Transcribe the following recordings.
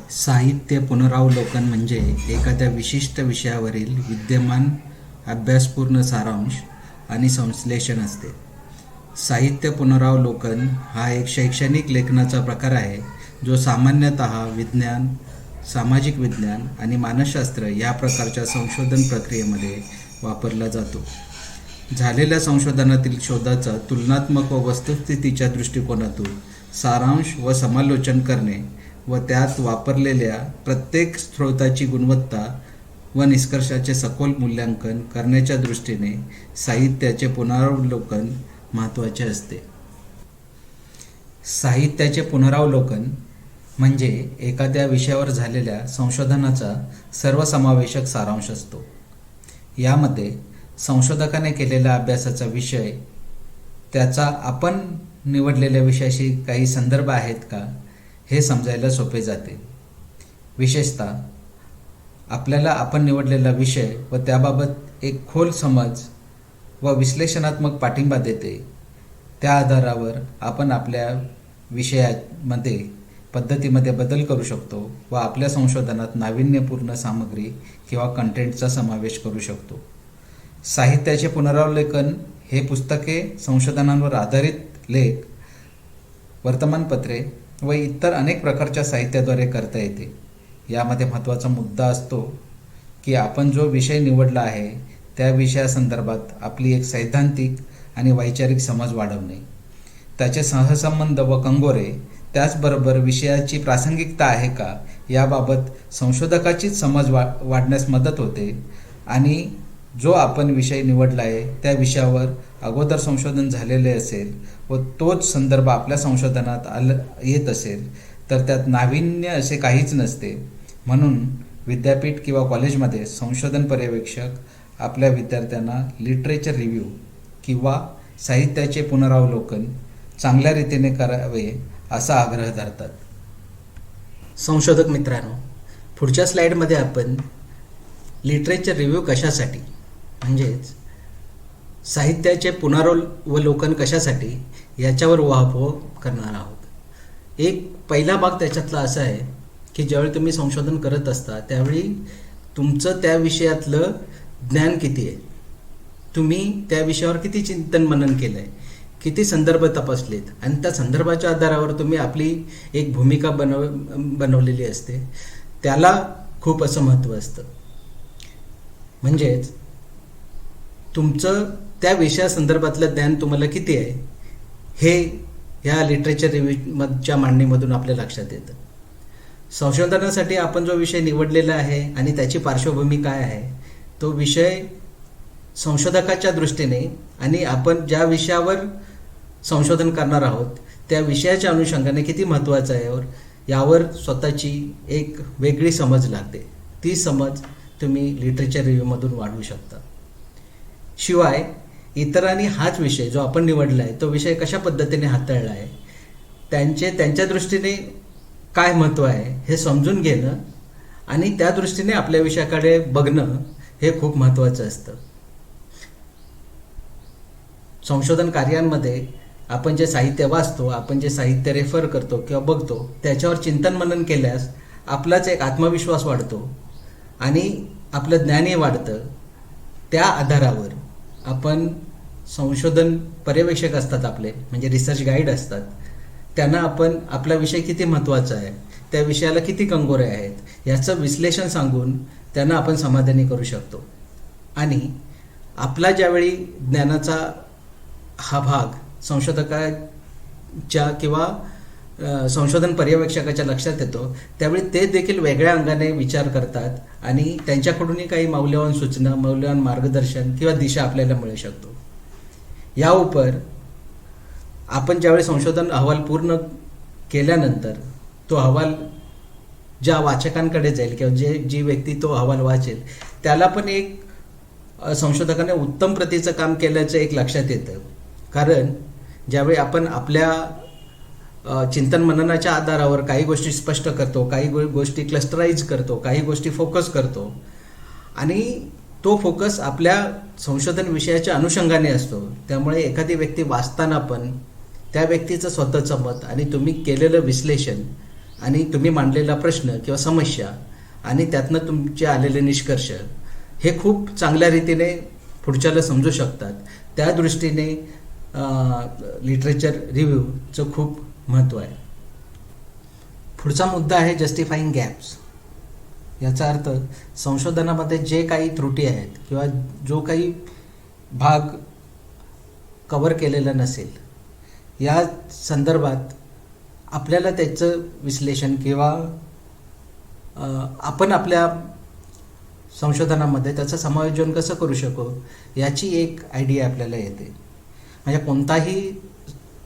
साहित्य पुनरावलोकन म्हणजे एखाद्या विशिष्ट विषयावरील विद्यमान अभ्यासपूर्ण सारांश आणि संश्लेषण असते. साहित्य पुनरावलोकन हा एक शैक्षणिक लेखनाचा प्रकार आहे जो सामान्यतः विज्ञान, सामाजिक विज्ञान आणि मानसशास्त्र या प्रकारच्या संशोधन प्रक्रियेमध्ये वापरला जातो. झालेल्या संशोधनातील शोधाचा तुलनात्मक व वस्तुस्थितीच्या दृष्टिकोनातून सारांश व समालोचन करणे व त्यात वापरलेल्या प्रत्येक स्रोताची गुणवत्ता व निष्कर्षाचे सखोल मूल्यांकन करण्याच्या दृष्टीने साहित्याचे पुनरावलोकन महत्त्वाचे असते. साहित्याचे पुनरावलोकन म्हणजे एखाद्या विषयावर झालेल्या संशोधनाचा सर्वसमावेशक सारांश असतो. यामध्ये संशोधकाने केलेल्या अभ्यासाचा विषय, त्याचा आपण निवडलेल्या विषयाशी काही संदर्भ आहेत का हे समजायला सोपे जाते. विशेषतः आपल्याला आपण निवडलेला विषय व त्याबाबत एक खोल समज व विश्लेषणात्मक पाठिंबा देते. त्या आधारावर आपण आपल्या विषयामध्ये पद्धतीमध्ये बदल करू शकतो व आपल्या संशोधनात नाविन्यपूर्ण सामग्री किंवा कंटेंटचा समावेश करू शकतो. साहित्याचे पुनरावलोकन हे पुस्तके, संशोधनांवर आधारित लेख, वर्तमानपत्रे व इतर अनेक प्रकारच्या साहित्याद्वारे करता येते. यामध्ये महत्त्वाचा मुद्दा असतो की आपण जो विषय निवडला आहे त्या विषयासंदर्भात आपली एक सैद्धांतिक आणि वैचारिक समज वाढवणे, त्याचे सहसंबंध व कंगोरे, त्याचबरोबर विषयाची प्रासंगिकता आहे का याबाबत संशोधकाचीच समज वाढण्यास मदत होते. आणि जो आपण विषय निवडला आहे त्या विषयावर अगोदर संशोधन झालेले असेल व तोच संदर्भ आपल्या संशोधनात येत असेल तर त्यात नाविन्य असे काहीच नसते. म्हणून विद्यापीठ किंवा कॉलेजमध्ये संशोधन पर्यवेक्षक आपल्या विद्यार्थ्यांना लिटरेचर रिव्ह्यू किंवा साहित्याचे पुनरावलोकन चांगल्या रीतीने करावे असा आग्रह धरतात. संशोधक मित्रांनो, पुढच्या स्लाईडमध्ये आपण लिटरेचर रिव्ह्यू कशासाठी, म्हणजेच साहित्याचे पुनरावलोकन कशासाठी याच्यावर उहापोह करणार आहोत. एक पहिला भाग त्याच्यातला असा आहे की ज्यावेळी तुम्ही संशोधन करत असता त्यावेळी तुमचं त्या विषयातलं ज्ञान किती आहे, तुम्ही त्या विषयावर किती चिंतन मनन केलं आहे, किती संदर्भ तपासलेत आणि त्या संदर्भाच्या आधारावर तुम्ही आपली एक भूमिका बनवलेली असते. त्याला खूप असं महत्त्व असतं. म्हणजेच तुमचं त्या विषयासंदर्भातलं ज्ञान तुम्हाला किती आहे हे ह्या लिटरेचर रिव्ह्यूच्या मांडणीमधून आपल्या लक्षात येतं. संशोधनासाठी आपण जो विषय निवडलेला आहे आणि त्याची पार्श्वभूमी काय आहे, तो विषय संशोधकाच्या दृष्टीने आणि आपण ज्या विषयावर संशोधन करणार आहोत त्या विषयाच्या अनुषंगाने किती महत्त्वाचं आहे यावर स्वतःची एक वेगळी समज लागते. ती समज तुम्ही लिटरेचर रिव्ह्यूमधून वाढवू शकता. शिवाय इतरांनी हाच विषय जो आपण निवडला आहे तो विषय कशा पद्धतीने हाताळला आहे, त्यांच्या दृष्टीने काय महत्त्व आहे हे समजून घेणं आणि त्या दृष्टीने आपल्या विषयाकडे बघणं हे खूप महत्त्वाचं असतं. संशोधन कार्यांमध्ये आपण जे साहित्य वाचतो, आपण जे साहित्य रेफर करतो किंवा बघतो त्याच्यावर चिंतन मनन केल्यास आपलाच एक आत्मविश्वास वाढतो आणि आपलं ज्ञानही वाढतं. त्या आधारावर आपण संशोधन पर्यवेक्षक असतात आपले, म्हणजे रिसर्च गाईड असतात, त्यांना आपण आपला विषय किती महत्त्वाचा आहे, त्या विषयाला किती कंगोरे आहेत याचं विश्लेषण सांगून त्यांना आपण समाधानी करू शकतो. आणि आपला ज्यावेळी ज्ञानाचा हा भाग संशोधकाच्या किंवा संशोधन पर्यवेक्षकाच्या लक्षात येतो त्यावेळी ते देखील वेगळ्या अंगाने विचार करतात आणि त्यांच्याकडूनही काही मौल्यवान सूचना, मौल्यवान मार्गदर्शन किंवा दिशा आपल्याला मिळू शकतो. या उपर आपण ज्यावेळी संशोधन अहवाल पूर्ण केल्यानंतर तो अहवाल ज्या वाचकांकडे जाईल किंवा जी व्यक्ती तो अहवाल वाचेल त्याला पण एक संशोधकाने उत्तम प्रतीचं काम केल्याचं एक लक्षात येतं. कारण ज्यावेळी आपण आपल्या चिंतन मननाच्या आधारावर काही गोष्टी स्पष्ट करतो, काही गोष्टी क्लस्टराईज करतो, काही गोष्टी फोकस करतो आणि तो फोकस आपल्या संशोधन विषयाच्या अनुषंगाने असतो. त्यामुळे एखादी व्यक्ती वाचताना पण त्या व्यक्तीचं स्वतःचं मत आणि तुम्ही केलेलं विश्लेषण आणि तुम्ही मांडलेला प्रश्न किंवा समस्या आणि त्यातनं तुमचे आलेले निष्कर्ष हे खूप चांगल्या रीतीने पुढच्याला समजू शकतात. त्या दृष्टीने लिटरेचर रिव्ह्यूचं खूप महत्त्व आहे. पुढचा मुद्दा आहे जस्टिफाईंग गॅप्स. याचा अर्थ संशोधनामध्ये जे काही त्रुटी आहेत किंवा जो काही भाग कव्हर केलेला नसेल या संदर्भात आपल्याला त्याचं विश्लेषण किंवा आपण आपल्या संशोधनामध्ये त्याचं समायोजन कसं करू शकू याची एक आयडिया आपल्याला येते. म्हणजे कोणताही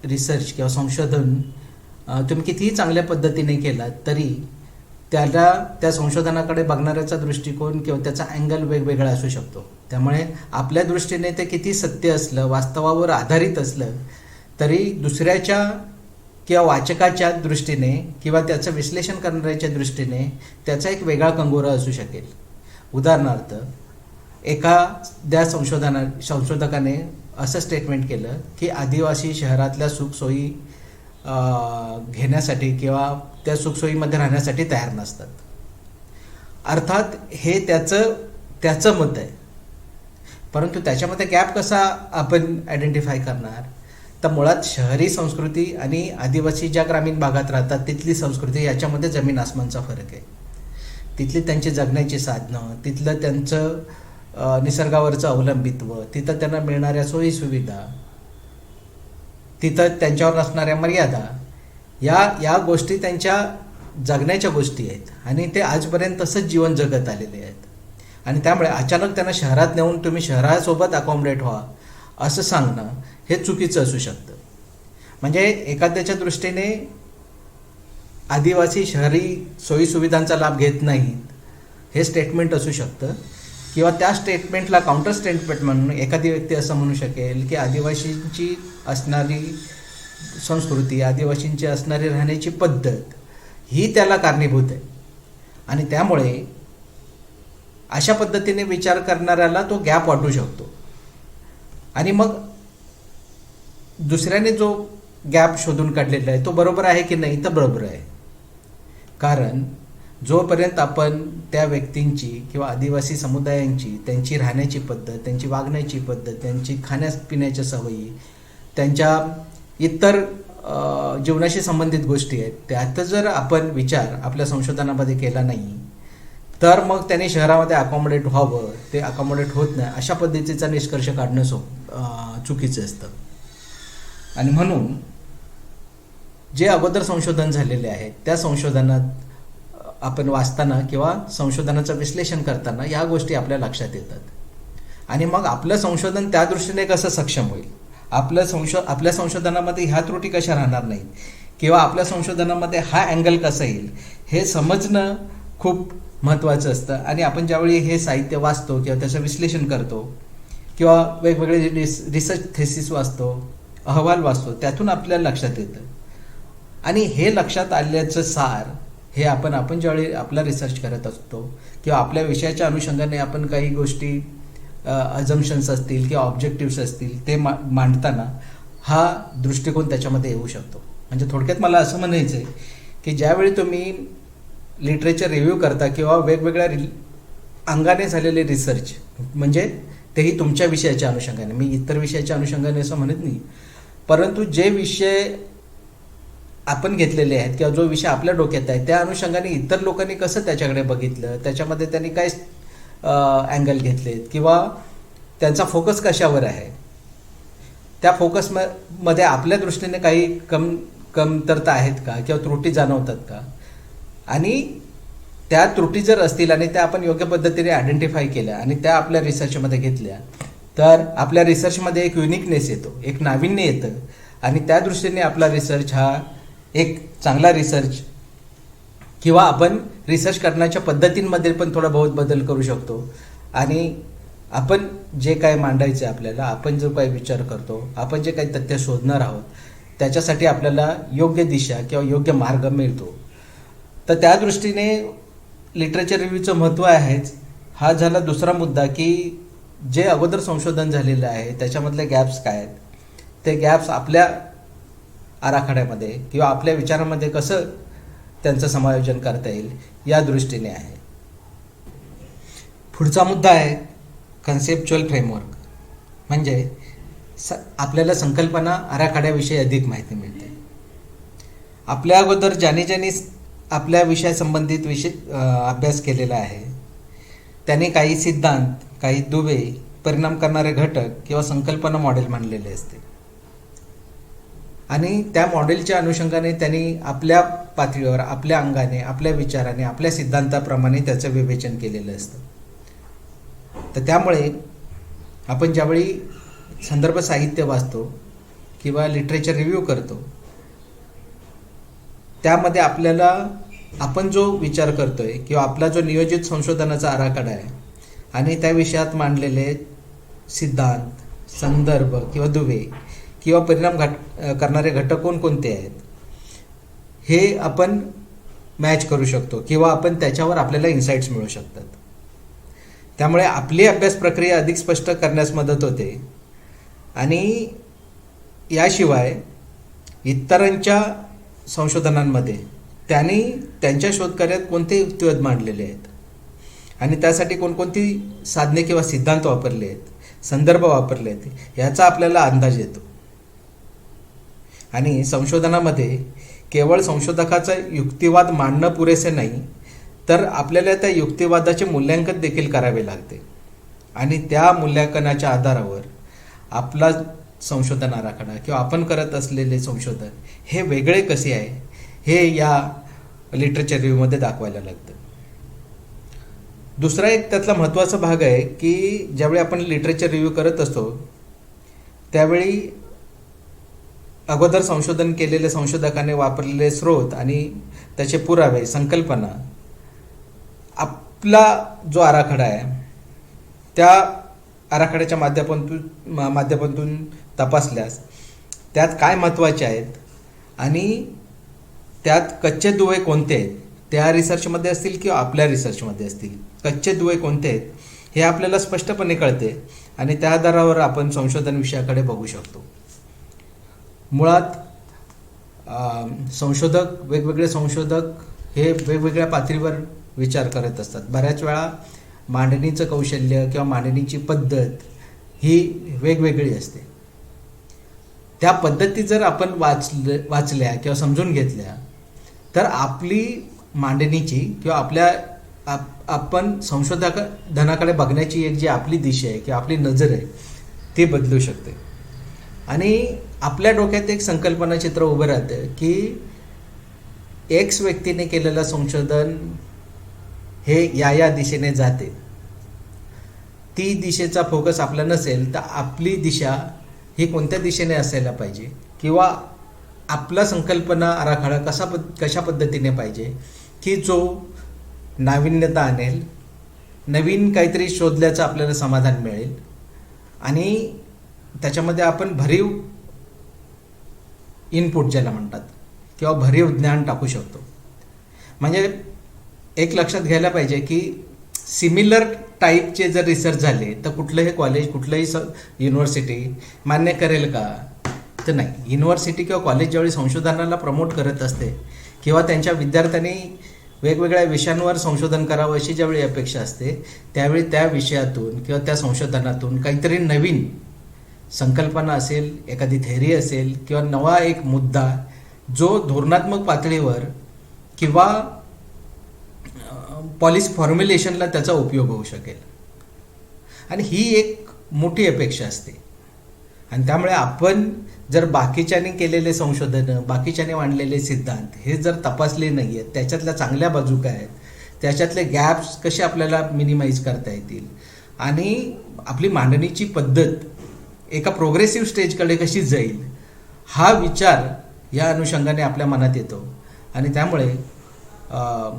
रिसर्च किंवा संशोधन तुम्ही कितीही चांगल्या पद्धतीने केलात तरी त्याला त्या संशोधनाकडे बघणाऱ्याचा दृष्टिकोन किंवा त्याचा अँगल वेगवेगळा असू शकतो. त्यामुळे आपल्या दृष्टीने ते किती सत्य असलं, वास्तवावर आधारित असलं तरी दुसऱ्याच्या किंवा वाचकाच्या दृष्टीने किंवा त्याचं विश्लेषण करणाऱ्याच्या दृष्टीने त्याचा एक वेगळा कंगोरा असू शकेल. उदाहरणार्थ एखाद्या संशोधकाने असं स्टेटमेंट केलं की आदिवासी शहरातल्या सुखसोयी घेण्यासाठी किंवा त्या सुखसोयीमध्ये राहण्यासाठी तयार नसतात. अर्थात हे त्याचं मत आहे, परंतु त्याच्यामध्ये गॅप कसा आपण आयडेंटिफाय करणार? तर मुळात शहरी संस्कृती आणि आदिवासी ज्या ग्रामीण भागात राहतात तिथली संस्कृती याच्यामध्ये जमीन आसमानचा फरक आहे. तिथली त्यांची जगण्याची साधनं, तिथलं त्यांचं निसर्गावरचं अवलंबित्व, तिथं त्यांना मिळणाऱ्या सोयीसुविधा, तिथं त्यांच्यावर असणाऱ्या मर्यादा या गोष्टी त्यांच्या जगण्याच्या गोष्टी आहेत आणि ते आजपर्यंत तसंच जीवन जगत आलेले आहेत. आणि त्यामुळे अचानक त्यांना शहरात नेऊन तुम्ही शहरासोबत अकॉमोडेट व्हा असं सांगणं हे चुकीचं असू शकतं. म्हणजे एखाद्याच्या दृष्टीने आदिवासी शहरी सोयीसुविधांचा लाभ घेत नाहीत हे स्टेटमेंट असू शकतं. किंवा त्या स्टेटमेंटला काउंटर स्टेटमेंट म्हणून एखादी व्यक्ती असं म्हणू शकेल की आदिवासींची असणारी संस्कृती, आदिवासींची असणारी राहण्याची पद्धत ही त्याला कारणीभूत आहे. आणि त्यामुळे अशा पद्धतीने विचार करणाऱ्याला तो गॅप वाटू शकतो. आणि मग दुसऱ्याने जो गॅप शोधून काढलेला आहे तो बरोबर आहे की नाही? तर बरोबर आहे. कारण जोपर्यंत आपण त्या व्यक्तींची किंवा आदिवासी समुदायांची त्यांची राहण्याची पद्धत, त्यांची वागण्याची पद्धत, त्यांची खाण्यापिण्याच्या सवयी, त्यांच्या इतर जीवनाशी संबंधित गोष्टी आहेत त्यात जर आपण विचार आपल्या संशोधनामध्ये केला नाही तर मग त्यांनी शहरामध्ये अकॉमोडेट व्हावं, ते अकॉमोडेट होत नाही अशा पद्धतीचा निष्कर्ष काढणं चुकीचं असतं. आणि म्हणून जे अगोदर संशोधन झालेले आहेत त्या संशोधनात आपण वाचताना किंवा संशोधनाचं विश्लेषण करताना या गोष्टी आपल्या लक्षात येतात. आणि मग आपलं संशोधन त्या दृष्टीने कसं सक्षम होईल, आपल्या संशोधनामध्ये ह्या त्रुटी कशा राहणार नाहीत किंवा आपल्या संशोधनामध्ये हा अँगल कसा येईल हे समजणं खूप महत्त्वाचं असतं. आणि आपण ज्यावेळी हे साहित्य वाचतो किंवा त्याचं विश्लेषण करतो किंवा वेगवेगळे रिसर्च थेसिस वाचतो, अहवाल वाचतो, त्यातून आपल्याला लक्षात येतं. आणि हे लक्षात आल्याचं सार हे आपण ज्यावेळी आपला रिसर्च करत असतो किंवा आपल्या विषयाच्या अनुषंगाने आपण काही गोष्टी अजम्पशन्स असतील किंवा ऑब्जेक्टिव्स असतील ते मांडताना हा दृष्टिकोन त्याच्यामध्ये येऊ शकतो. म्हणजे थोडक्यात मला असं म्हणायचं आहे की ज्यावेळी तुम्ही लिटरेचर रिव्ह्यू करता किंवा वेगवेगळ्या अंगाने झालेले रिसर्च, म्हणजे तेही तुमच्या विषयाच्या अनुषंगाने, मी इतर विषयाच्या अनुषंगाने असं म्हणत नाही, परंतु जे विषय आपण घेतलेले आहेत किंवा जो विषय आपल्या डोक्यात आहे त्या अनुषंगाने इतर लोकांनी कसं त्याच्याकडे बघितलं, त्याच्यामध्ये त्यांनी काय अँगल घेतलेत किंवा त्यांचा फोकस कशावर आहे, त्या फोकसमध्ये आपल्या दृष्टीने काही कमतरता आहेत का किंवा त्रुटी जाणवतात का, आणि त्या त्रुटी जर असतील आणि त्या आपण योग्य पद्धतीने आयडेंटिफाय केल्या आणि त्या आपल्या रिसर्चमध्ये घेतल्या तर आपल्या रिसर्चमध्ये एक युनिकनेस येतो, एक नाविन्य येतं. आणि त्या दृष्टीने आपला रिसर्च हा एक चांगला रिसर्च किंवा आपण रिसर्च करण्याच्या पद्धतींमध्ये पण थोडा बहुत बदल करू शकतो. आणि आपण जे काय मांडायचं आहे आपल्याला, आपण जो काही विचार करतो, आपण जे काही तथ्य शोधणार आहोत त्याच्यासाठी आपल्याला योग्य दिशा किंवा योग्य मार्ग मिळतो. तर त्या दृष्टीने लिटरेचर रिव्ह्यूचं महत्त्व आहेच. हा झाला दुसरा मुद्दा की जे अगोदर संशोधन झालेलं आहे त्याच्यामधले गॅप्स काय आहेत, ते गॅप्स आपल्या आराखड्यामध्ये किंवा आपल्या विचारामध्ये कसं त्यांचं समायोजन करता येईल या दृष्टीने आहे. पुढचा मुद्दा आहे कन्सेप्च्युअल फ्रेमवर्क. म्हणजे आपल्याला संकल्पना आराखड्याविषयी अधिक माहिती मिळते. आपल्या अगोदर ज्यांनी आपल्या विषयासंबंधित अभ्यास केलेला आहे त्यांनी काही सिद्धांत, काही दुवे, परिणाम करणारे घटक किंवा संकल्पना मॉडेल मांडलेले असते आणि त्या मॉडेलच्या अनुषंगाने त्यांनी आपल्या पातळीवर, आपल्या अंगाने, आपल्या विचाराने, आपल्या सिद्धांताप्रमाणे त्याचं विवेचन केलेलं असतं. तर त्यामुळे आपण ज्यावेळी संदर्भ साहित्य वाचतो किंवा लिटरेचर रिव्ह्यू करतो त्यामध्ये आपल्याला आपण जो विचार करतोय किंवा आपला जो नियोजित संशोधनाचा आराखडा आहे आणि त्या विषयात मांडलेले सिद्धांत, संदर्भ किंवा दुवे किंवा परिणाम करणारे घटक कोणकोणते आहेत हे आपण मॅच करू शकतो किंवा आपण त्याच्यावर आपल्याला इन्साइट्स मिळू शकतात. त्यामुळे आपली अभ्यास प्रक्रिया अधिक स्पष्ट करण्यास मदत होते आणि याशिवाय इतरांच्या संशोधनांमध्ये त्यांनी त्यांच्या शोधकार्यात कोणते युक्तिवाद मांडलेले आहेत आणि त्यासाठी कोणकोणती साधने किंवा सिद्धांत वापरले आहेत, संदर्भ वापरले आहेत याचा आपल्याला अंदाज येतो. आणि संशोधनामध्ये केवळ संशोधकाचा युक्तिवाद मांडणं पुरेसे नाही तर आपल्याला त्या युक्तिवादाचे मूल्यांकन देखील करावे लागते आणि त्या मूल्यांकनाच्या आधारावर आपला संशोधन आराखडा किंवा आपण करत असलेले संशोधन हे वेगळे कसे आहे हे या लिटरेचर रिव्ह्यूमध्ये दाखवायला लागतं. दुसरा एक त्यातला महत्त्वाचा भाग आहे की ज्यावेळी आपण लिटरेचर रिव्ह्यू करत असतो त्यावेळी अगोदर संशोधन केलेले संशोधकाने वापरलेले स्रोत आणि त्याचे पुरावे, संकल्पना, आपला जो आराखडा आहे त्या आराखड्याच्या माध्यमातून तपासल्यास त्यात काय महत्त्वाचे आहेत आणि त्यात कच्चे दुवे कोणते आहेत, त्या रिसर्चमध्ये असतील किंवा आपल्या रिसर्चमध्ये असतील, कच्चे दुवे कोणते आहेत हे आपल्याला स्पष्टपणे कळते आणि त्या आधारावर आपण संशोधन विषयाकडे बघू शकतो. मुळात वेगवेगळे संशोधक हे वेगवेगळ्या पातळीवर विचार करत असतात. बऱ्याच वेळा मांडणीचं कौशल्य किंवा मांडणीची पद्धत ही वेगवेगळी असते. त्या पद्धती जर आपण वाचल्या किंवा समजून घेतल्या तर आपली मांडणीची किंवा आपण संशोधनाकडे बघण्याची एक जी आपली दिशा आहे किंवा आपली नजर आहे ती बदलू शकते आणि आपल्या डोक्यात एक संकल्पना चित्र उभं राहतं की एक्स व्यक्तीने केलेलं संशोधन हे या दिशेने जाते. ती दिशेचा फोकस आपला नसेल तर आपली दिशा ही कोणत्या दिशेने असायला पाहिजे किंवा आपला संकल्पना आराखडा कशा पद्धतीने पाहिजे की जो नाविन्यता आणेल, नवीन काहीतरी शोधल्याचं आपल्याला समाधान मिळेल आणि त्याच्यामध्ये आपण भरीव इनपुट ज्याला म्हणतात किंवा भरीव ज्ञान टाकू शकतो. म्हणजे एक लक्षात घ्यायला पाहिजे की सिमिलर टाईपचे जर रिसर्च झाले तर कुठलंही कॉलेज, कुठलंही युनिव्हर्सिटी मान्य करेल का? तर नाही. युनिव्हर्सिटी किंवा कॉलेज ज्यावेळी संशोधनाला प्रमोट करत असते किंवा त्यांच्या विद्यार्थ्यांनी वेगवेगळ्या विषयांवर संशोधन करावं अशी ज्यावेळी अपेक्षा असते त्यावेळी त्या विषयातून किंवा त्या संशोधनातून काहीतरी नवीन संकल्पना असेल, एखादी थेअरी असेल किंवा नवा एक मुद्दा जो धोरणात्मक पातळीवर किंवा पॉलिसी फॉर्म्युलेशनला त्याचा उपयोग होऊ शकेल आणि ही एक मोठी अपेक्षा असते. आणि त्यामुळे आपण जर बाकीच्याने केलेले संशोधनं, बाकीच्याने मांडलेले सिद्धांत हे जर तपासले नाही आहेत, त्याच्यातल्या चांगल्या बाजू काय आहेत, त्याच्यातले गॅप्स कसे आपल्याला मिनिमाइज करता येतील आणि आपली मांडणीची पद्धत एका प्रोग्रेसिव्ह स्टेजकडे कशी जाईल हा विचार या अनुषंगाने आपल्या मनात येतो. आणि त्यामुळे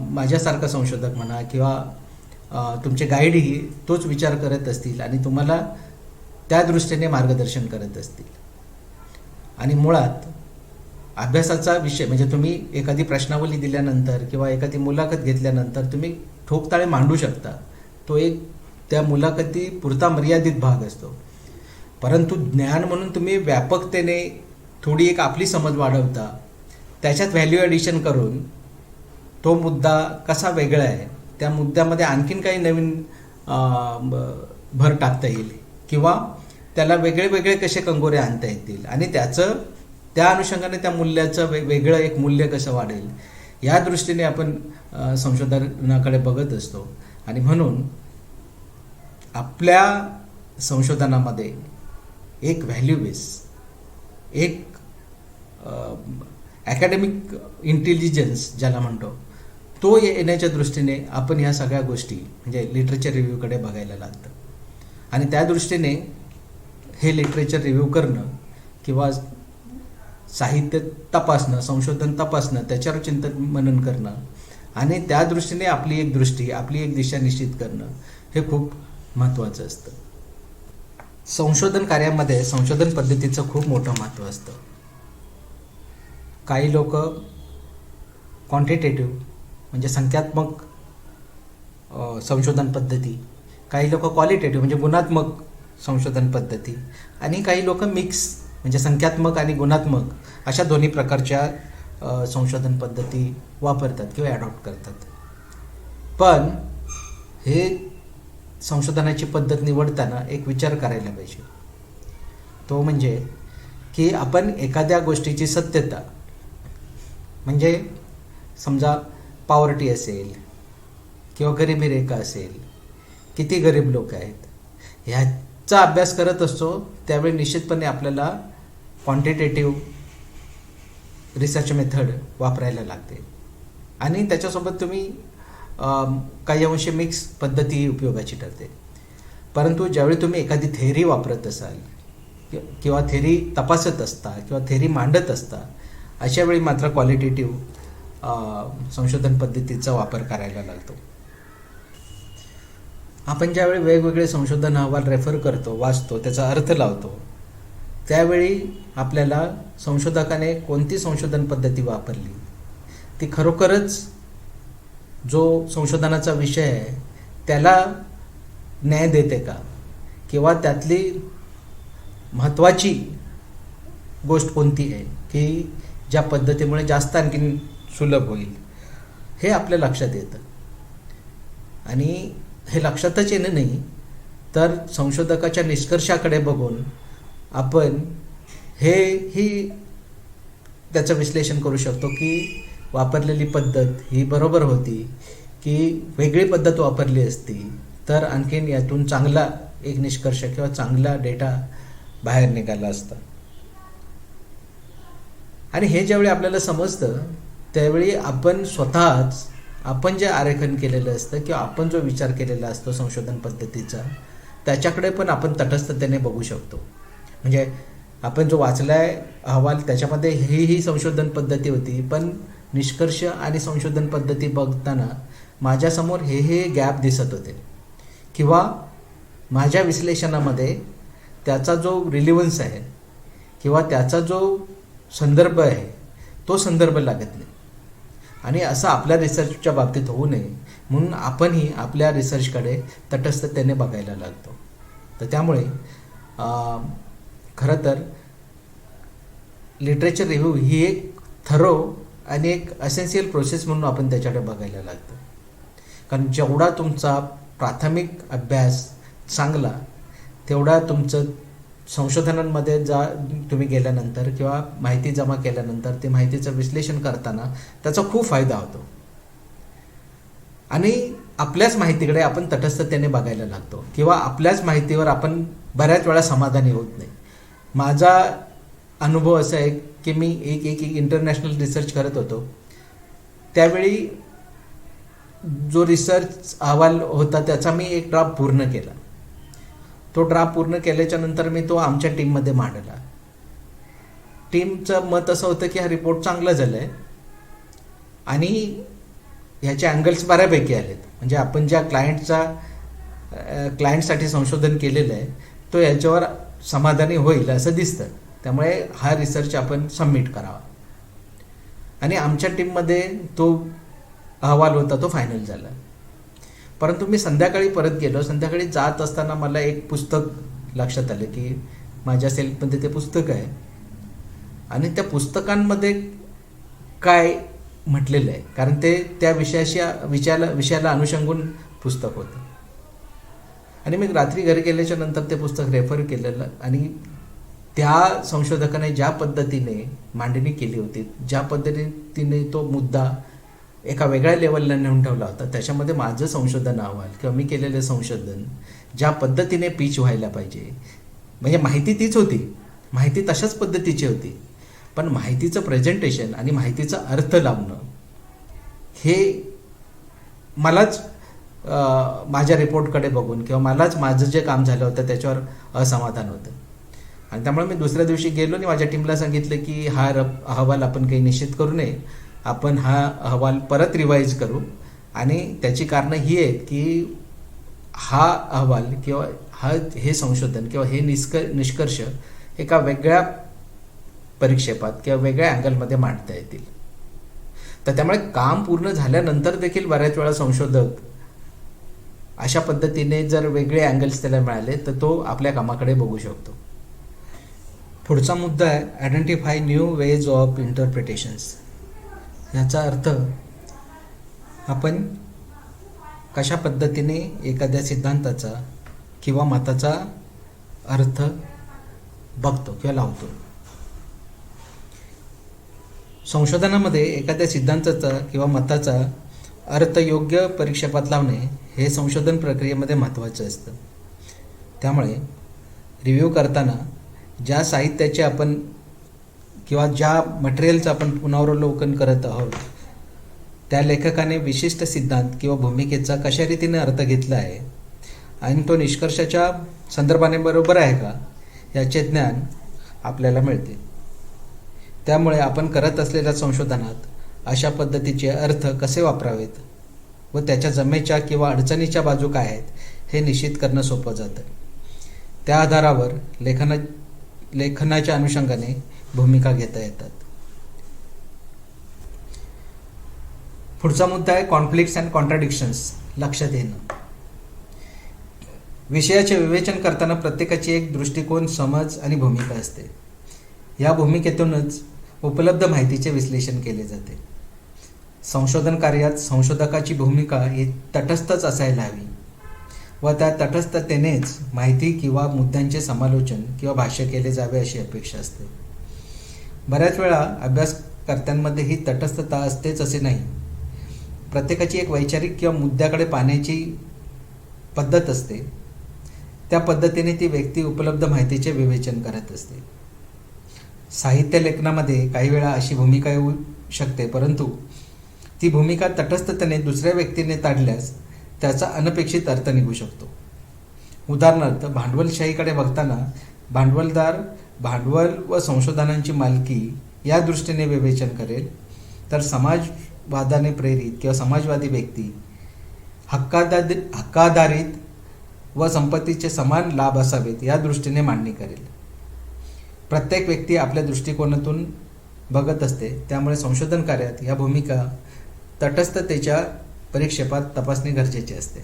माझ्यासारखा संशोधक म्हणा किंवा तुमचे गाईडही तोच विचार करत असतील आणि तुम्हाला त्या दृष्टीने मार्गदर्शन करत असतील. आणि मुळात अभ्यासाचा विषय म्हणजे तुम्ही एखादी प्रश्नावली दिल्यानंतर किंवा एखादी मुलाखत घेतल्यानंतर तुम्ही ठोकताळे मांडू शकता, तो एक त्या मुलाखती पुरता मर्यादित भाग असतो. परंतु ज्ञान म्हणून तुम्ही व्यापकतेने थोडी एक आपली समज वाढवता, त्याच्यात व्हॅल्यू ॲडिशन करून तो मुद्दा कसा वेगळा आहे, त्या मुद्द्यामध्ये आणखीन काही नवीन भर टाकता येईल किंवा त्याला वेगळे वेगळे कसे कंगोरे आणता येतील आणि त्या अनुषंगाने त्या मूल्याचं वेगळं एक मूल्य कसं वाढेल, या दृष्टीने आपण संशोधनाकडे बघत असतो. आणि म्हणून आपल्या संशोधनामध्ये एक व्हॅल्यू बेस, एक अकॅडमिक इंटेलिजन्स ज्याला म्हणतो, तो येण्याच्या दृष्टीने आपण ह्या सगळ्या गोष्टी म्हणजे लिटरेचर रिव्ह्यूकडे बघायला लागतं. आणि त्या दृष्टीने हे लिटरेचर रिव्ह्यू करणं किंवा साहित्य तपासणं, संशोधन तपासणं, त्याच्यावर चिंतन मनन करणं आणि त्या दृष्टीने आपली एक दृष्टी, आपली एक दिशा निश्चित करणं हे खूप महत्त्वाचं असतं. संशोधन कार्यामध्ये संशोधन पद्धतीचं खूप मोठं महत्त्व असतं. काही लोक क्वांटिटेटिव्ह म्हणजे संख्यात्मक संशोधन पद्धती, काही लोक क्वालिटेटिव्ह म्हणजे गुणात्मक संशोधन पद्धती आणि काही लोक मिक्स म्हणजे संख्यात्मक आणि गुणात्मक अशा दोन्ही प्रकारच्या संशोधन पद्धती वापरतात किंवा ॲडॉप्ट करतात. पण हे संशोधनाची पद्धत निवडताना एक विचार करायला पाहिजे. तो म्हणजे की आपण एखाद्या गोष्टीची सत्यता म्हणजे समजा पॉवर्टी असेल किंवा गरिबी रेखा असेल, किती गरीब लोक आहेत, ह्याचा अभ्यास करत असतो त्यावेळी निश्चितपणे आपल्याला क्वांटिटेटिव्ह रिसर्च मेथड वापरायला लागते आणि त्याच्यासोबत तुम्ही काही अंशी मिक्स पद्धती उपयोगाची ठरते. परंतु ज्यावेळी तुम्ही एखादी थेअरी वापरत असाल किंवा थेअरी तपासत असता किंवा थेअरी मांडत असता, अशा वेळी मात्र क्वालिटेटिव्ह संशोधन पद्धतीचा वापर करायला लागतो. आपण ज्यावेळी वेगवेगळे संशोधन अहवाल रेफर करतो, वाचतो, त्याचा अर्थ लावतो, त्यावेळी आपल्याला संशोधकाने कोणती संशोधन पद्धती वापरली ती खरोखरच जो संशोधनाचा विषय आहे त्याला न्याय देते का, किंवा त्यातली महत्त्वाची गोष्ट कोणती आहे की ज्या पद्धतीमुळे जास्त आणखीन सुलभ होईल, हे आपल्या लक्षात येतं. आणि हे लक्षातच येणं नाही तर संशोधकाच्या निष्कर्षाकडे बघून आपण ही त्याचं विश्लेषण करू शकतो की वापरलेली पद्धत ही बरोबर होती की वेगळी पद्धत वापरली असती तर आणखीन यातून चांगला एक निष्कर्ष किंवा चांगला डेटा बाहेर निघाला असता. आणि हे ज्यावेळी आपल्याला समजतं त्यावेळी आपण स्वतःच आपण जे आरेखन केलेलं असतं किंवा आपण जो विचार केलेला असतो संशोधन पद्धतीचा, त्याच्याकडे पण आपण तटस्थतेने बघू शकतो. म्हणजे आपण जो वाचलाय अहवाल त्याच्यामध्ये ही संशोधन पद्धती होती, पण निष्कर्ष आणि संशोधन पद्धती बघताना माझ्यासमोर हे गॅप दिसत होते किंवा माझ्या विश्लेषणामध्ये त्याचा जो रिलिव्हन्स आहे किंवा त्याचा जो संदर्भ आहे तो संदर्भ लागत नाही. आणि असं आपल्या रिसर्चच्या बाबतीत होऊ नये म्हणून आपणही आपल्या रिसर्चकडे तटस्थतेने बघायला लागतो. तर त्यामुळे खरं तर लिटरेचर रिव्ह्यू ही एक थरो आणि एक असेन्शियल प्रोसेस म्हणून आपण त्याच्याकडे बघायला लागतो. कारण जेवढा तुमचा प्राथमिक अभ्यास चांगला तेवढा तुमचं संशोधनांमध्ये तुम्ही गेल्यानंतर किंवा माहिती जमा केल्यानंतर ते माहितीचं विश्लेषण करताना त्याचा खूप फायदा होतो. आणि आपल्याच माहितीकडे आपण तटस्थतेने बघायला लागतो किंवा आपल्याच माहितीवर आपण बऱ्याच वेळा समाधानी होत नाही. माझा अनुभव असा आहे की मी एक इंटरनॅशनल रिसर्च करत होतो, त्यावेळी जो रिसर्च अहवाल होता त्याचा मी एक ड्राफ्ट पूर्ण केला. तो ड्राफ्ट पूर्ण केल्याच्या नंतर मी तो आमच्या टीममध्ये मांडला. टीमचं मत असं होतं की हा रिपोर्ट चांगला झाला आहे आणि ह्याचे अँगल्स बऱ्यापैकी आलेत. म्हणजे आपण ज्या क्लायंटसाठी संशोधन केलेलं आहे तो याच्यावर समाधानी होईल असं दिसतं. त्यामुळे हा रिसर्च आपण सबमिट करावा. आणि आमच्या टीममध्ये तो अहवाल होता तो फायनल झाला. परंतु मी संध्याकाळी परत गेलो. संध्याकाळी जात असताना मला एक पुस्तक लक्षात आलं की माझ्या सेल्फमध्ये ते पुस्तक आहे आणि त्या पुस्तकांमध्ये काय म्हटलेलं आहे, कारण ते त्या विषयाला अनुषंगून पुस्तक होतं. आणि मी रात्री घरी गेल्याच्या नंतर ते पुस्तक रेफर केलेलं आणि त्या संशोधकाने ज्या पद्धतीने मांडणी केली होती, ज्या पद्धतीने तो मुद्दा एका वेगळ्या लेवलला नेऊन ठेवला होता, त्याच्यामध्ये माझं संशोधन अहवाल किंवा मी केलेलं संशोधन ज्या पद्धतीने पिच व्हायला पाहिजे, म्हणजे माहिती तीच होती, माहिती तशाच पद्धतीची होती, पण माहितीचं प्रेझेंटेशन आणि माहितीचा अर्थ लावणं हे मलाच माझ्या रिपोर्टकडे बघून किंवा मलाच माझं जे काम झालं होतं त्याच्यावर असमाधान होतं. आणि त्यामुळे मी दुसऱ्या दिवशी गेलो आणि माझ्या टीमला सांगितलं की हा अहवाल आपण काही निश्चित करू नये, आपण हा अहवाल परत रिवाईज करू. आणि त्याची कारणं ही आहेत की हा अहवाल किंवा हे संशोधन किंवा हे निष्कर्ष एका वेगळ्या परिक्षेपात किंवा वेगळ्या अँगलमध्ये मांडता येतील. तर त्यामुळे काम पूर्ण झाल्यानंतर देखील बऱ्याच वेळा संशोधक अशा पद्धतीने जर वेगळे अँगल्स त्याला मिळाले तर तो आपल्या कामाकडे बघू शकतो. पुढचा मुद्दा आहे आयडेंटिफाय न्यू वेज ऑफ इंटरप्रिटेशन्स. याचा अर्थ आपण कशा पद्धतीने एखाद्या सिद्धांताचा किंवा मताचा अर्थ बघतो किंवा लावतो. संशोधनामध्ये एखाद्या सिद्धांताचा किंवा मताचा अर्थ योग्य परिक्षेपात लावणे हे संशोधन प्रक्रियेमध्ये महत्त्वाचं असतं. त्यामुळे रिव्ह्यू करताना ज्या साहित्याचे आपण किंवा ज्या मटेरियलचं आपण पुनरावलोकन करत आहोत त्या लेखकाने विशिष्ट सिद्धांत किंवा भूमिकेचा कशा रीतीने अर्थ घेतला आहे आणि तो निष्कर्षाच्या संदर्भाने बरोबर आहे का याचे ज्ञान आपल्याला मिळते. त्यामुळे आपण करत असलेल्या संशोधनात अशा पद्धतीचे अर्थ कसे वापरावेत व त्याच्या जमेच्या किंवा अडचणीच्या बाजू काय आहेत हे निश्चित करणं सोपं जातं. त्या आधारावर लेखनाच्या अनुषंगाने भूमिका घेता येतात. पुढचा मुद्दा आहे कॉन्फ्लिक्ट्स अँड कॉन्ट्राडिक्शन्स लक्षात येणं. विषयाचे विवेचन करताना प्रत्येकाची एक दृष्टिकोन, समज आणि भूमिका असते. या भूमिकेतूनच उपलब्ध माहितीचे विश्लेषण केले जाते. संशोधन कार्यात संशोधकाची भूमिका ही तटस्थच असायला हवी व त्या तटस्थतेनेच माहिती किंवा मुद्द्यांचे समालोचन किंवा भाष्य केले जावे अशी अपेक्षा असते. बऱ्याच वेळा अभ्यासकर्त्यांमध्ये ही तटस्थता असतेच असे नाही. प्रत्येकाची एक वैचारिक किंवा मुद्द्याकडे पाहण्याची पद्धत असते. त्या पद्धतीने ती व्यक्ती उपलब्ध माहितीचे विवेचन करत असते. साहित्य लेखनामध्ये काही वेळा अशी भूमिका येऊ शकते, परंतु ती भूमिका तटस्थतेने दुसऱ्या व्यक्तीने ताडल्यास त्याचा अनपेक्षित अर्थ निघू शकतो. उदाहरणार्थ भांडवलशाहीकडे बघताना भांडवलदार भांडवल व संशोधनांची मालकी या दृष्टीने विवेचन करेल, तर समाजवादाने प्रेरित किंवा समाजवादी व्यक्ती हक्कादारीत व संपत्तीचे समान लाभ असावेत या दृष्टीने मांडणी करेल. प्रत्येक व्यक्ती आपल्या दृष्टिकोनातून बघत असते. त्यामुळे संशोधन कार्यात या भूमिका तटस्थतेच्या परिक्षेपात तपासणी गरजेची असते.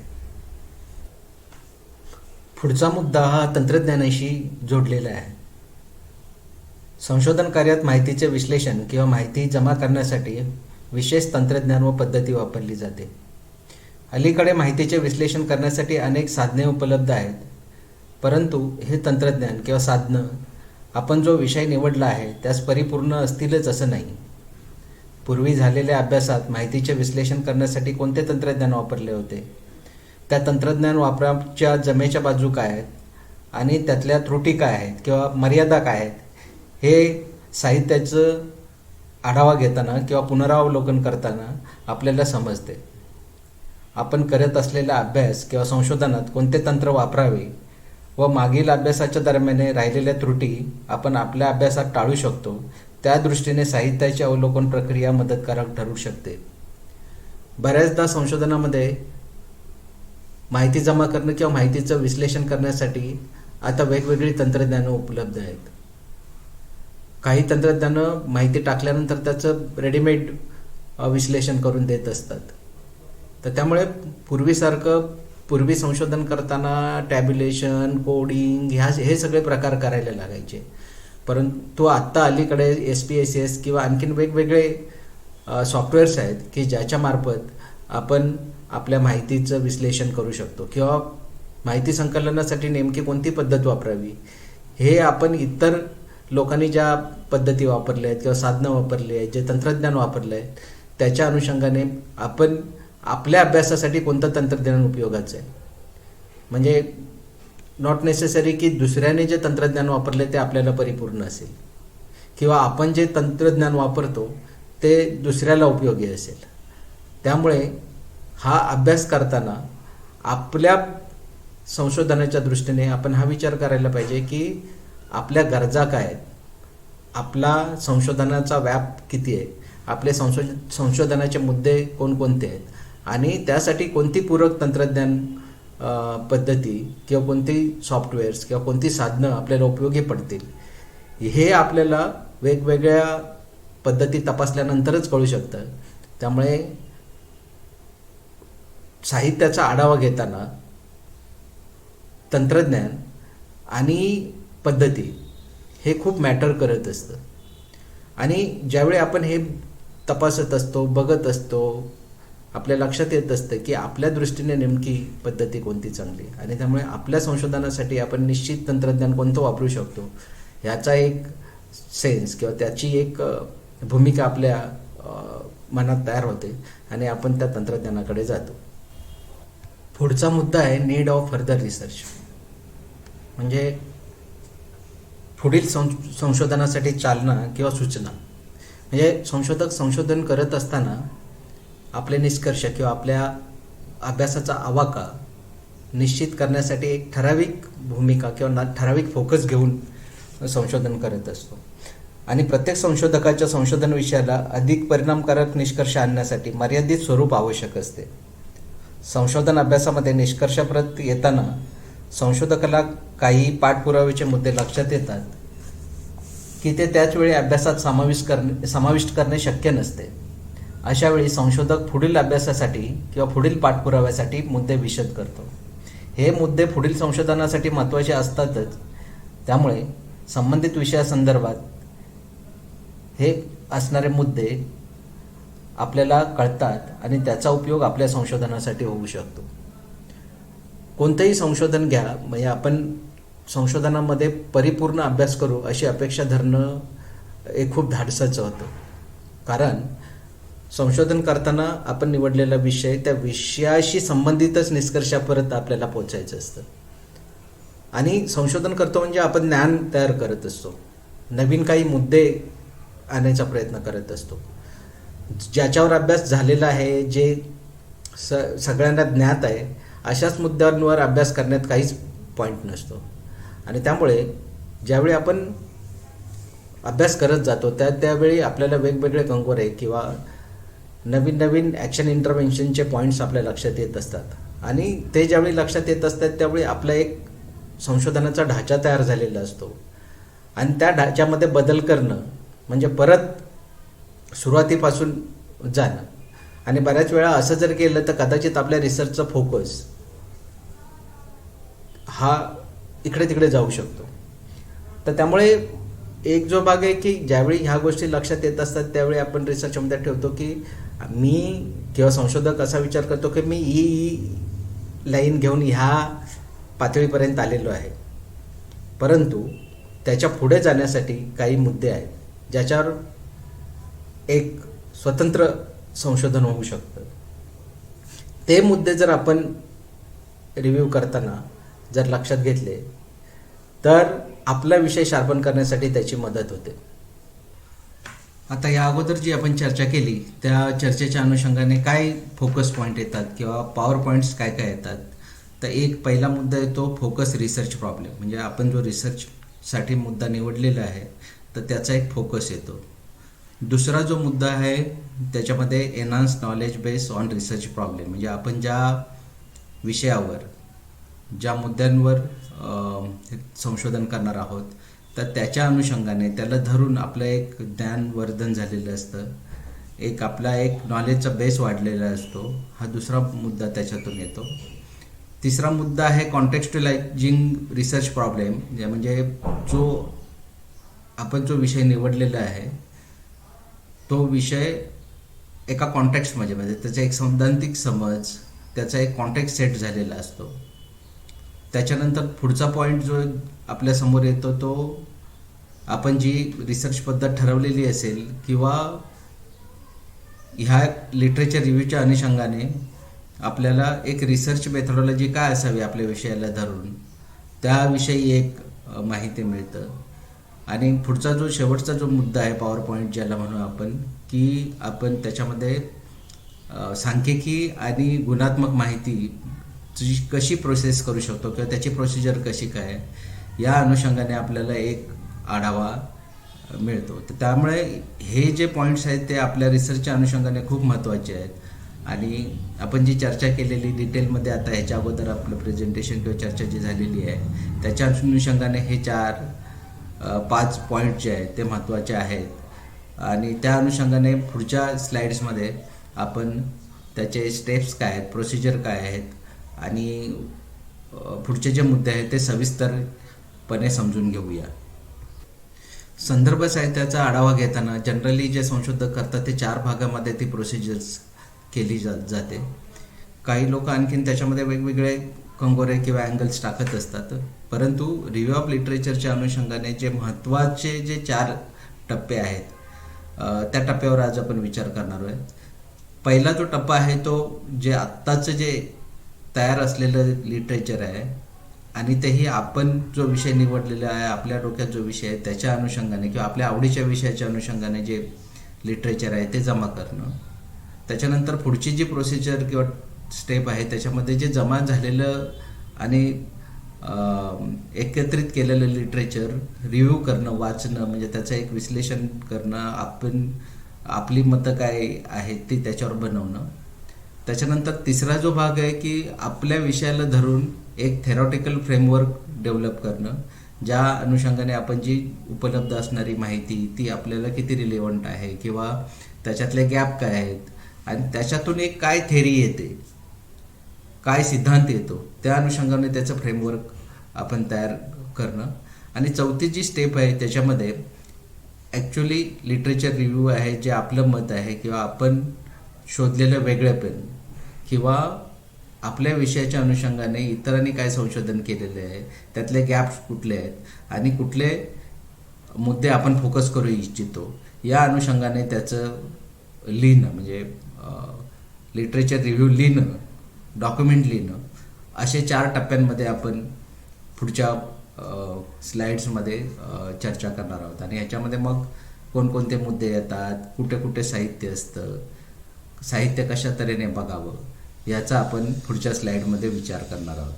पुढचा मुद्दा हा तंत्रज्ञानाशी जोडलेला आहे. संशोधन कार्यात माहितीचे विश्लेषण किंवा माहिती जमा करण्यासाठी विशेष तंत्रज्ञान व पद्धती वापरली जाते. अलीकडे माहितीचे विश्लेषण करण्यासाठी अनेक साधने उपलब्ध आहेत, परंतु हे तंत्रज्ञान किंवा साधनं आपण जो विषय निवडला आहे त्यास परिपूर्ण असतीलच असं नाही. पूर्वी झालेल्या अभ्यासात माहितीचे विश्लेषण करण्यासाठी कोणते तंत्रज्ञान वापरले होते, त्या तंत्रज्ञान वापराच्या जमेच्या बाजू काय आहेत आणि त्यातल्या त्रुटी काय आहेत किंवा मर्यादा काय आहेत हे साहित्याचं आढावा घेताना किंवा पुनरावलोकन करताना आपल्याला समजते. आपण करत असलेला अभ्यास किंवा संशोधनात कोणते तंत्र वापरावे व मागील अभ्यासाच्या दरम्यान राहिलेल्या त्रुटी आपण आपल्या अभ्यासात टाळू शकतो. त्या दृष्टीने साहित्याची अवलोकन प्रक्रिया मदतकारक ठरू शकते. बऱ्याचदा संशोधनामध्ये माहिती जमा करणं किंवा माहितीचं विश्लेषण करण्यासाठी आता वेगवेगळी तंत्रज्ञानं उपलब्ध आहेत. काही तंत्रज्ञानं माहिती टाकल्यानंतर त्याचं रेडीमेड विश्लेषण करून देत असतात. तर त्यामुळे पूर्वी संशोधन करताना टॅब्युलेशन, कोडिंग हे सगळे प्रकार करायला लागायचे. परंतु आत्ता अलीकडे SPSS किंवा आणखीन वेगवेगळे सॉफ्टवेअर्स आहेत की ज्याच्यामार्फत आपण आपल्या माहितीचं विश्लेषण करू शकतो किंवा माहिती संकलनासाठी नेमकी कोणती पद्धत वापरावी हे आपण इतर लोकांनी ज्या पद्धती वापरल्या आहेत किंवा साधनं वापरली आहेत, जे तंत्रज्ञान वापरलं आहे त्याच्या अनुषंगाने आपण आपल्या अभ्यासासाठी कोणतं तंत्रज्ञान उपयोगाचं आहे. म्हणजे नॉट नेसेसरी की दुसऱ्याने जे तंत्रज्ञान वापरले ते आपल्याला परिपूर्ण असेल किंवा आपण जे तंत्रज्ञान वापरतो ते दुसऱ्याला उपयोगी असेल. त्यामुळे हा अभ्यास करताना आपल्या संशोधनाच्या दृष्टीने आपण हा विचार करायला पाहिजे की आपल्या गरजा काय आहेत, आपला संशोधनाचा व्याप किती आहे, आपले संशोधनाचे मुद्दे कोणकोणते आहेत आणि त्यासाठी कोणती पूरक तंत्रज्ञान पद्धती किंवा कोणती सॉफ्टवेअर्स किंवा कोणती साधनं आपल्याला उपयोगी पडतील हे आपल्याला वेगवेगळ्या पद्धती तपासल्यानंतरच कळू शकतं. त्यामुळे साहित्याचा आढावा घेताना तंत्रज्ञान आणि पद्धती हे खूप मॅटर करत असतं आणि ज्यावेळी आपण हे तपासत असतो, बघत असतो, आपल्या लक्षात येत असतं की आपल्या दृष्टीने नेमकी पद्धती कोणती चांगली आणि त्यामुळे आपल्या संशोधनासाठी आपण निश्चित तंत्रज्ञान कोणतं वापरू शकतो ह्याचा एक सेन्स किंवा त्याची एक भूमिका आपल्या मनात तयार होते आणि आपण त्या तंत्रज्ञानाकडे जातो. पुढचा मुद्दा आहे नीड ऑफ फर्दर रिसर्च. म्हणजे पुढील संशोधनासाठी चालना किंवा सूचना. म्हणजे संशोधक संशोधन करत असताना आपले निष्कर्ष किंवा आपल्या अभ्यासाचा आवाका निश्चित करण्यासाठी एक ठराविक भूमिका किंवा ठराविक फोकस घेऊन संशोधन करत असतो आणि प्रत्येक संशोधकाच्या संशोधन विषयाला अधिक परिणामकारक निष्कर्ष आणण्यासाठी मर्यादित स्वरूप आवश्यक असते. संशोधन अभ्यासामध्ये निष्कर्षाप्रत येताना संशोधकाला काही पाठपुराव्याचे मुद्दे लक्षात येतात की ते त्याच वेळी अभ्यासात समाविष्ट करणे शक्य नसते. अशा वेळी संशोधक पुढील अभ्यासासाठी किंवा पुढील पाठपुराव्यासाठी मुद्दे विशद करतो. हे मुद्दे पुढील संशोधनासाठी महत्त्वाचे असतातच. त्यामुळे संबंधित विषयासंदर्भात हे असणारे मुद्दे आपल्याला कळतात आणि त्याचा उपयोग आपल्या संशोधनासाठी होऊ शकतो. कोणतंही संशोधन घ्या, म्हणजे आपण संशोधनामध्ये परिपूर्ण अभ्यास करू अशी अपेक्षा धरणं हे खूप धाडसाचं होतं. कारण संशोधन करताना आपण निवडलेला विषय त्या विषयाशी संबंधितच निष्कर्षापर्यंत आपल्याला पोहोचायचं असतं आणि संशोधन करतो म्हणजे आपण ज्ञान तयार करत असतो, नवीन काही मुद्दे आणण्याचा प्रयत्न करत असतो. ज्याच्यावर अभ्यास झालेला आहे, जे सगळ्यांना ज्ञात आहे, अशाच मुद्द्यांवर अभ्यास करण्यात काहीच पॉईंट नसतो. आणि त्यामुळे ज्यावेळी आपण अभ्यास करत जातो त्यावेळी आपल्याला वेगवेगळे कंगोरे किंवा नवीन नवीन ॲक्शन इंटरव्हेन्शनचे पॉईंट्स आपल्या लक्षात येत असतात आणि ते ज्यावेळी लक्षात येत असतात त्यावेळी आपला एक संशोधनाचा ढाचा तयार झालेला असतो आणि त्या ढाच्यामध्ये बदल करणं म्हणजे परत सुरुवातीपासून जाणं. आणि बऱ्याच वेळा असं जर केलं तर कदाचित आपल्या रिसर्चचा फोकस हा इकडे तिकडे जाऊ शकतो. तर त्यामुळे एक जो भाग आहे की ज्यावेळी ह्या गोष्टी लक्षात येत असतात त्यावेळी आपण रिसर्चमध्ये ठेवतो की मी किंवा संशोधक असा विचार करतो की मी ही लाईन घेऊन ह्या पातळीपर्यंत आलेलो आहे, परंतु त्याच्या पुढे जाण्यासाठी काही मुद्दे आहेत ज्याच्यावर एक स्वतंत्र संशोधन होऊ शकतं. ते मुद्दे जर आपण रिव्ह्यू करताना जर लक्षात घेतले तर आपला विषय शार्पन करण्यासाठी त्याची मदत होते. आता या अगोदर जी आपण चर्चा केली त्या चर्चेच्या अनुषंगाने काय फोकस पॉईंट येतात किंवा पॉवर पॉईंट्स काय काय येतात, तर एक पहिला मुद्दा येतो फोकस रिसर्च प्रॉब्लेम. म्हणजे आपण जो रिसर्चसाठी मुद्दा निवडलेला आहे तर त्याचा एक फोकस येतो. दुसरा जो मुद्दा आहे त्याच्यामध्ये enhance knowledge base on research problem. म्हणजे आपण ज्या विषयावर ज्या मुद्द्यांवर संशोधन करणार आहोत तर त्याच्या अनुषंगाने त्याला धरून आपलं एक ज्ञानवर्धन झालेलं असतं, एक आपला एक नॉलेजचा बेस वाढलेला असतो. हा दुसरा मुद्दा त्याच्यातून येतो. तिसरा मुद्दा आहे कॉन्टेक्स्चुअलायझिंग रिसर्च प्रॉब्लेम. म्हणजे आपण जो विषय निवडलेला आहे तो विषय एका कॉन्टेक्स्टमध्ये म्हणजे त्याचा एक सैद्धांतिक समज, त्याचा एक कॉन्टेक्स्ट सेट झालेला असतो. त्याच्यानंतर पुढचा पॉईंट जो आपल्यासमोर येतो तो आपण जी रिसर्च पद्धत ठरवलेली असेल किंवा ह्या लिटरेचर रिव्ह्यूच्या अनुषंगाने आपल्याला एक रिसर्च मेथॉडॉलॉजी काय असावी आपल्या विषयाला धरून त्याविषयी एक माहिती मिळतं. आणि पुढचा जो शेवटचा जो मुद्दा आहे पॉवर पॉईंट ज्याला म्हणू आपण, की आपण त्याच्यामध्ये सांख्यिकी आणि गुणात्मक माहिती कशी प्रोसेस करू शकतो किंवा त्याची प्रोसिजर कशी काय या अनुषंगाने आपल्याला एक आढावा मिळतो. तर त्यामुळे हे जे पॉईंट्स आहेत ते आपल्या रिसर्चच्या अनुषंगाने खूप महत्त्वाचे आहेत. आणि आपण जी चर्चा केलेली डिटेलमध्ये आता ह्याच्या अगोदर आपलं प्रेझेंटेशन किंवा चर्चा जी झालेली आहे त्याच्या अनुषंगाने हे 4-5 पॉईंट जे आहेत ते महत्त्वाचे आहेत. आणि त्या अनुषंगाने पुढच्या स्लाईड्समध्ये आपण त्याचे स्टेप्स काय आहेत, प्रोसिजर काय आहेत आणि पुढचे जे मुद्दे आहेत ते सविस्तरपणे समजून घेऊया. संदर्भ साहित्याचा आढावा घेताना जनरली जे संशोधक करतात ते 4 भागामध्ये ती प्रोसिजर्स केली जाते. काही लोक आणखीन त्याच्यामध्ये वेगवेगळे कंगोरे किंवा अँगल्स टाकत असतात. परंतु रिव्ह्यू ऑफ लिटरेचरच्या अनुषंगाने जे महत्त्वाचे जे 4 टप्पे आहेत त्या टप्प्यावर आज आपण विचार करणार आहोत. पहिला जो टप्पा आहे तो जे आत्ताचं जे तयार असलेलं लिटरेचर आहे आणि तेही आपण जो विषय निवडलेला आहे, आपल्या डोक्यात जो विषय आहे त्याच्या अनुषंगाने किंवा आपल्या आवडीच्या विषयाच्या अनुषंगाने जे लिटरेचर आहे ते जमा करणं. त्याच्यानंतर पुढची जी प्रोसिजर किंवा स्टेप आहे त्याच्यामध्ये जे जमा झालेलं आणि एकत्रित केलेलं लिटरेचर रिव्ह्यू करणं, वाचणं, म्हणजे त्याचं एक विश्लेषण करणं, आपण आपली मतं काय आहेत ती त्याच्यावर बनवणं. त्याच्यानंतर तिसरा जो भाग आहे की आपल्या विषयाला धरून एक थेरॉटिकल फ्रेमवर्क डेव्हलप करणं, ज्या अनुषंगाने आपण जी उपलब्ध असणारी माहिती ती आपल्याला किती रिलेव्हंट आहे किंवा त्याच्यातले गॅप काय आहेत आणि त्याच्यातून एक काय थेरी येते, काय सिद्धांत येतो, त्या अनुषंगाने त्याचं फ्रेमवर्क आपण तयार करणं. आणि चौथी जी स्टेप आहे त्याच्यामध्ये ॲक्च्युली लिटरेचर रिव्ह्यू आहे, जे आपलं मत आहे किंवा आपण शोधलेलं वेगळेपण किंवा आपल्या विषयाच्या अनुषंगाने इतरांनी काय संशोधन केलेले आहे, त्यातले गॅप्स कुठले आहेत आणि कुठले मुद्दे आपण फोकस करू इच्छितो या अनुषंगाने त्याचं लिहिणं, म्हणजे लिटरेचर रिव्ह्यू लिहिणं, डॉक्युमेंट लिहिणं, असे 4 टप्प्यांमध्ये आपण पुढच्या स्लाइड्समध्ये चर्चा करणार आहोत. आणि ह्याच्यामध्ये मग कोणकोणते मुद्दे येतात, कुठे कुठे साहित्य असतं, साहित्य कशा तऱ्हेने बघावं याचा आपण पुढच्या स्लाइडमध्ये विचार करणार आहोत.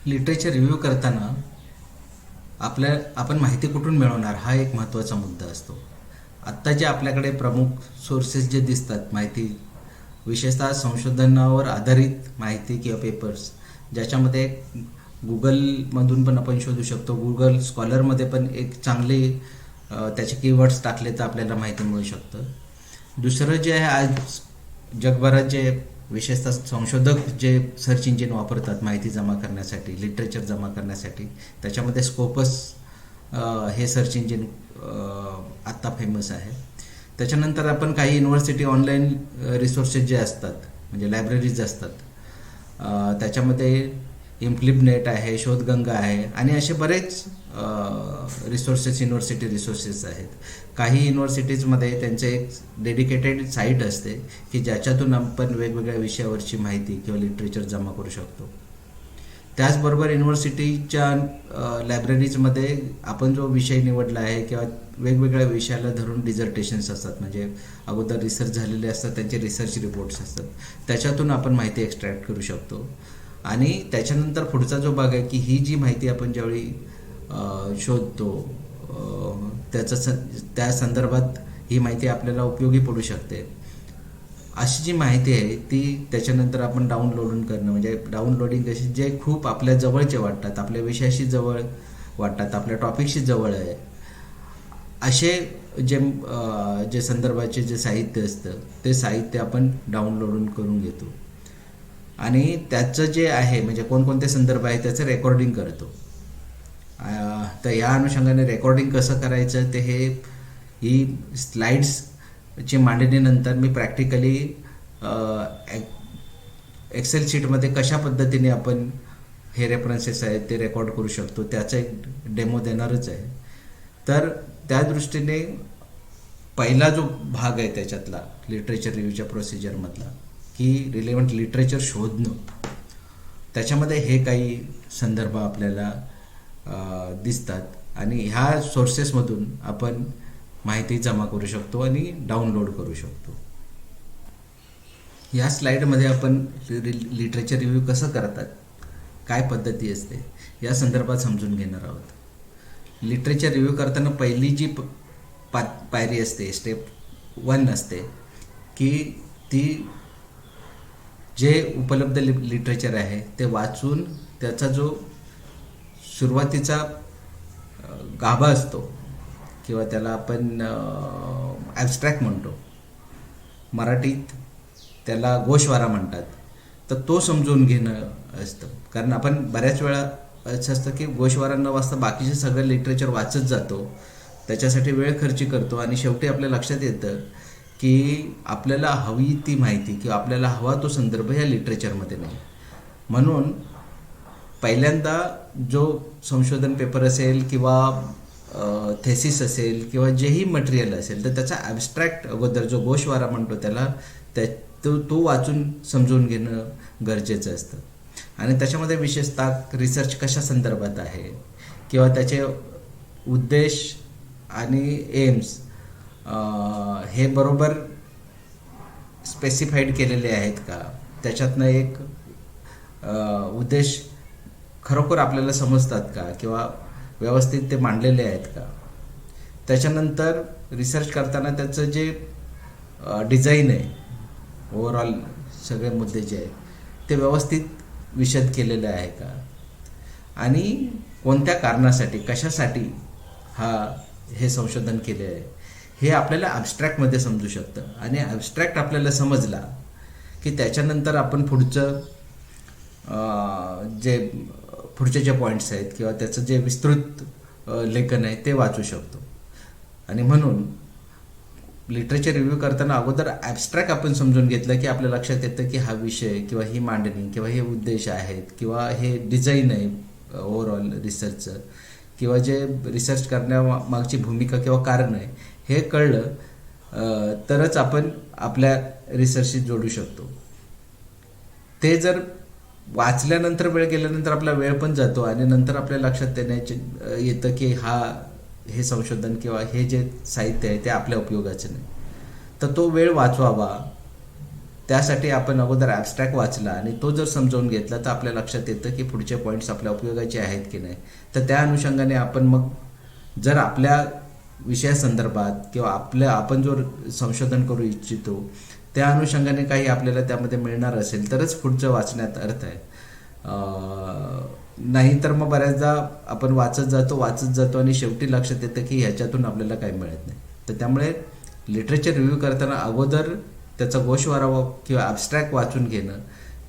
लिटरेचर रिव्ह्यू करताना आपण माहिती कुठून मिळवणार हा एक महत्त्वाचा मुद्दा असतो. आत्ता जे आपल्याकडे प्रमुख सोर्सेस जे दिसतात माहिती, विशेषतः संशोधनावर आधारित माहिती किंवा पेपर्स, ज्याच्यामध्ये गुगलमधून पण आपण शोधू शकतो, गुगल स्कॉलरमध्ये पण एक चांगले त्याचे कीवर्ड्स टाकले तर आपल्याला माहिती मिळू शकतं. दुसरं जे आहे, आज जगभरात जे विशेषतः संशोधक जे सर्च इंजिन वापरतात माहिती जमा करण्यासाठी, लिटरेचर जमा करण्यासाठी, त्याच्यामध्ये स्कोपस हे सर्च इंजिन आत्ता फेमस आहे. त्याच्यानंतर आपण काही युनिव्हर्सिटी ऑनलाईन रिसोर्सेस जे असतात, म्हणजे लायब्ररीज असतात, त्याच्यामध्ये इम्प्लिबनेट आहे, शोधगंगा आहे आणि असे बरेच रिसोर्सेस, युनिव्हर्सिटी रिसोर्सेस आहेत. काही युनिव्हर्सिटीजमध्ये त्यांचे एक डेडिकेटेड साईट असते की ज्याच्यातून आपण वेगवेगळ्या विषयावरची माहिती किंवा लिटरेचर जमा करू शकतो. त्याचबरोबर युनिव्हर्सिटीच्या लायब्ररीजमध्ये आपण जो विषय निवडला आहे किंवा वेगवेगळ्या विषयाला धरून डिझर्टेशन्स असतात, म्हणजे अगोदर रिसर्च झालेले असतात, त्यांचे रिसर्च रिपोर्ट्स असतात, त्याच्यातून आपण माहिती एक्स्ट्रॅक्ट करू शकतो. आणि त्याच्यानंतर पुढचा जो भाग आहे की ही जी माहिती आपण ज्यावेळी शोधतो त्या संदर्भात ही माहिती आपल्याला उपयोगी पडू शकते, अशी जी माहिती आहे ती त्याच्यानंतर आपण डाउनलोडिंग करणं, म्हणजे डाउनलोडिंग कशी, जे खूप आपल्या जवळचे वाटतात, आपल्या विषयाशी जवळ वाटतात, आपल्या टॉपिकशी जवळ आहे, असे जे संदर्भाचे जे साहित्य असतं ते साहित्य आपण डाउनलोड करून घेतो आणि त्याचं जे आहे म्हणजे कोणकोणते संदर्भ आहे त्याचं रेकॉर्डिंग करतो. तर या अनुषंगाने रेकॉर्डिंग कसं करायचं ते हे ही स्लाइड्सची मांडणीनंतर मी प्रॅक्टिकली एक्सेल शीटमध्ये कशा पद्धतीने आपण हे रेफरन्सेस आहेत ते रेकॉर्ड करू शकतो त्याचा एक डेमो देणारच आहे. तर त्या दृष्टीने पहिला जो भाग आहे त्याच्यातला लिटरेचर रिव्ह्यूच्या प्रोसिजरमधला की रिलेव्हंट लिटरेचर शोधणं, त्याच्यामध्ये हे काही संदर्भ आपल्याला दिसतात आणि ह्या सोर्सेसमधून आपण माहिती जमा करू शकतो आणि डाउनलोड करू शकतो. या स्लाइडमध्ये आपण लिटरेचर रिव्ह्यू कसं करतात, काय पद्धती असते या संदर्भात समजून घेणार आहोत. लिटरेचर रिव्ह्यू करताना पहिली जी पायरी असते, स्टेप 1 असते की ती जे उपलब्ध लिटरेचर आहे ते वाचून त्याचा जो सुरुवातीचा गाभा असतो किंवा त्याला आपण ॲब्स्ट्रॅक्ट म्हणतो, मराठीत त्याला गोषवारा म्हणतात, तर तो समजून घेणं असतं. कारण आपण बऱ्याच वेळा असं असतं की गोषवारा न वाचता बाकीचे सगळं लिटरेचर वाचत जातो, त्याच्यासाठी वेळ खर्ची करतो आणि शेवटी आपल्या लक्षात येतं की आपल्याला हवी ती माहिती किंवा आपल्याला हवा तो संदर्भ या लिटरेचरमध्ये नाही. म्हणून पहिल्यांदा जो संशोधन पेपर असेल किंवा थेसिस असेल किंवा जेही मटेरियल असेल तर त्याचा ॲब्स्ट्रॅक्ट अगोदर जो गोषवारा म्हणतो त्याला तो वाचून समजून घेणं गरजेचं असतं. आणि त्याच्यामध्ये विशेषतः रिसर्च कशा संदर्भात आहे किंवा त्याचे उद्देश आणि एम्स हे बरोबर स्पेसिफाईड केलेले आहेत का, त्याच्यातनं एक उद्देश खरोखर आपल्याला समजतात का किंवा व्यवस्थित ते मांडलेले आहेत का. त्याच्यानंतर रिसर्च करताना त्याचं जे डिझाईन आहे, ओव्हरऑल सगळे मुद्दे जे आहेत ते व्यवस्थित विशद केलेले आहे का, आणि कोणत्या कारणासाठी कशासाठी हे संशोधन केले आहे हे आपल्याला ॲब्स्ट्रॅक्टमध्ये समजू शकतं. आणि ॲब्स्ट्रॅक्ट आपल्याला समजला की त्याच्यानंतर आपण पुढचे जे पॉईंट्स आहेत किंवा त्याचं जे विस्तृत लेखन आहे ते वाचू शकतो. आणि म्हणून लिटरेचर रिव्ह्यू करताना अगोदर ॲब्स्ट्रॅक्ट आपण समजून घेतलं की आपल्या लक्षात येतं की हा विषय किंवा ही मांडणी किंवा हे उद्देश आहेत किंवा हे डिझाईन आहे ओव्हरऑल रिसर्चचं किंवा जे रिसर्च करण्यामागची भूमिका किंवा कारण आहे हे कळलं तरच आपण आपल्या रिसर्चशी जोडू शकतो. ते जर वाचल्यानंतर वेळ गेल्यानंतर आपला वेळ पण जातो आणि नंतर आपल्या लक्षात येतं की हे संशोधन किंवा हे जे साहित्य आहे ते आपल्या उपयोगाचं नाही. तर तो वेळ वाचवावा त्यासाठी आपण अगोदर ॲब्स्ट्रॅक्ट वाचला आणि तो जर समजावून घेतला तर आपल्या लक्षात येतं की पुढचे पॉईंट्स आपल्या उपयोगाचे आहेत की नाही. तर त्या अनुषंगाने आपण मग जर आपल्या विषयासंदर्भात किंवा आपण जो संशोधन करू इच्छितो त्या अनुषंगाने काही आपल्याला त्यामध्ये मिळणार असेल तरच पुढचं वाचण्यात अर्थ आहे. नाही तर मग बऱ्याचदा आपण वाचत जातो आणि शेवटी लक्षात येतं की ह्याच्यातून आपल्याला काही मिळत नाही. तर त्यामुळे लिटरेचर रिव्ह्यू करताना अगोदर त्याचा गोषवारा किंवा ॲब्स्ट्रॅक्ट वाचून घेणं,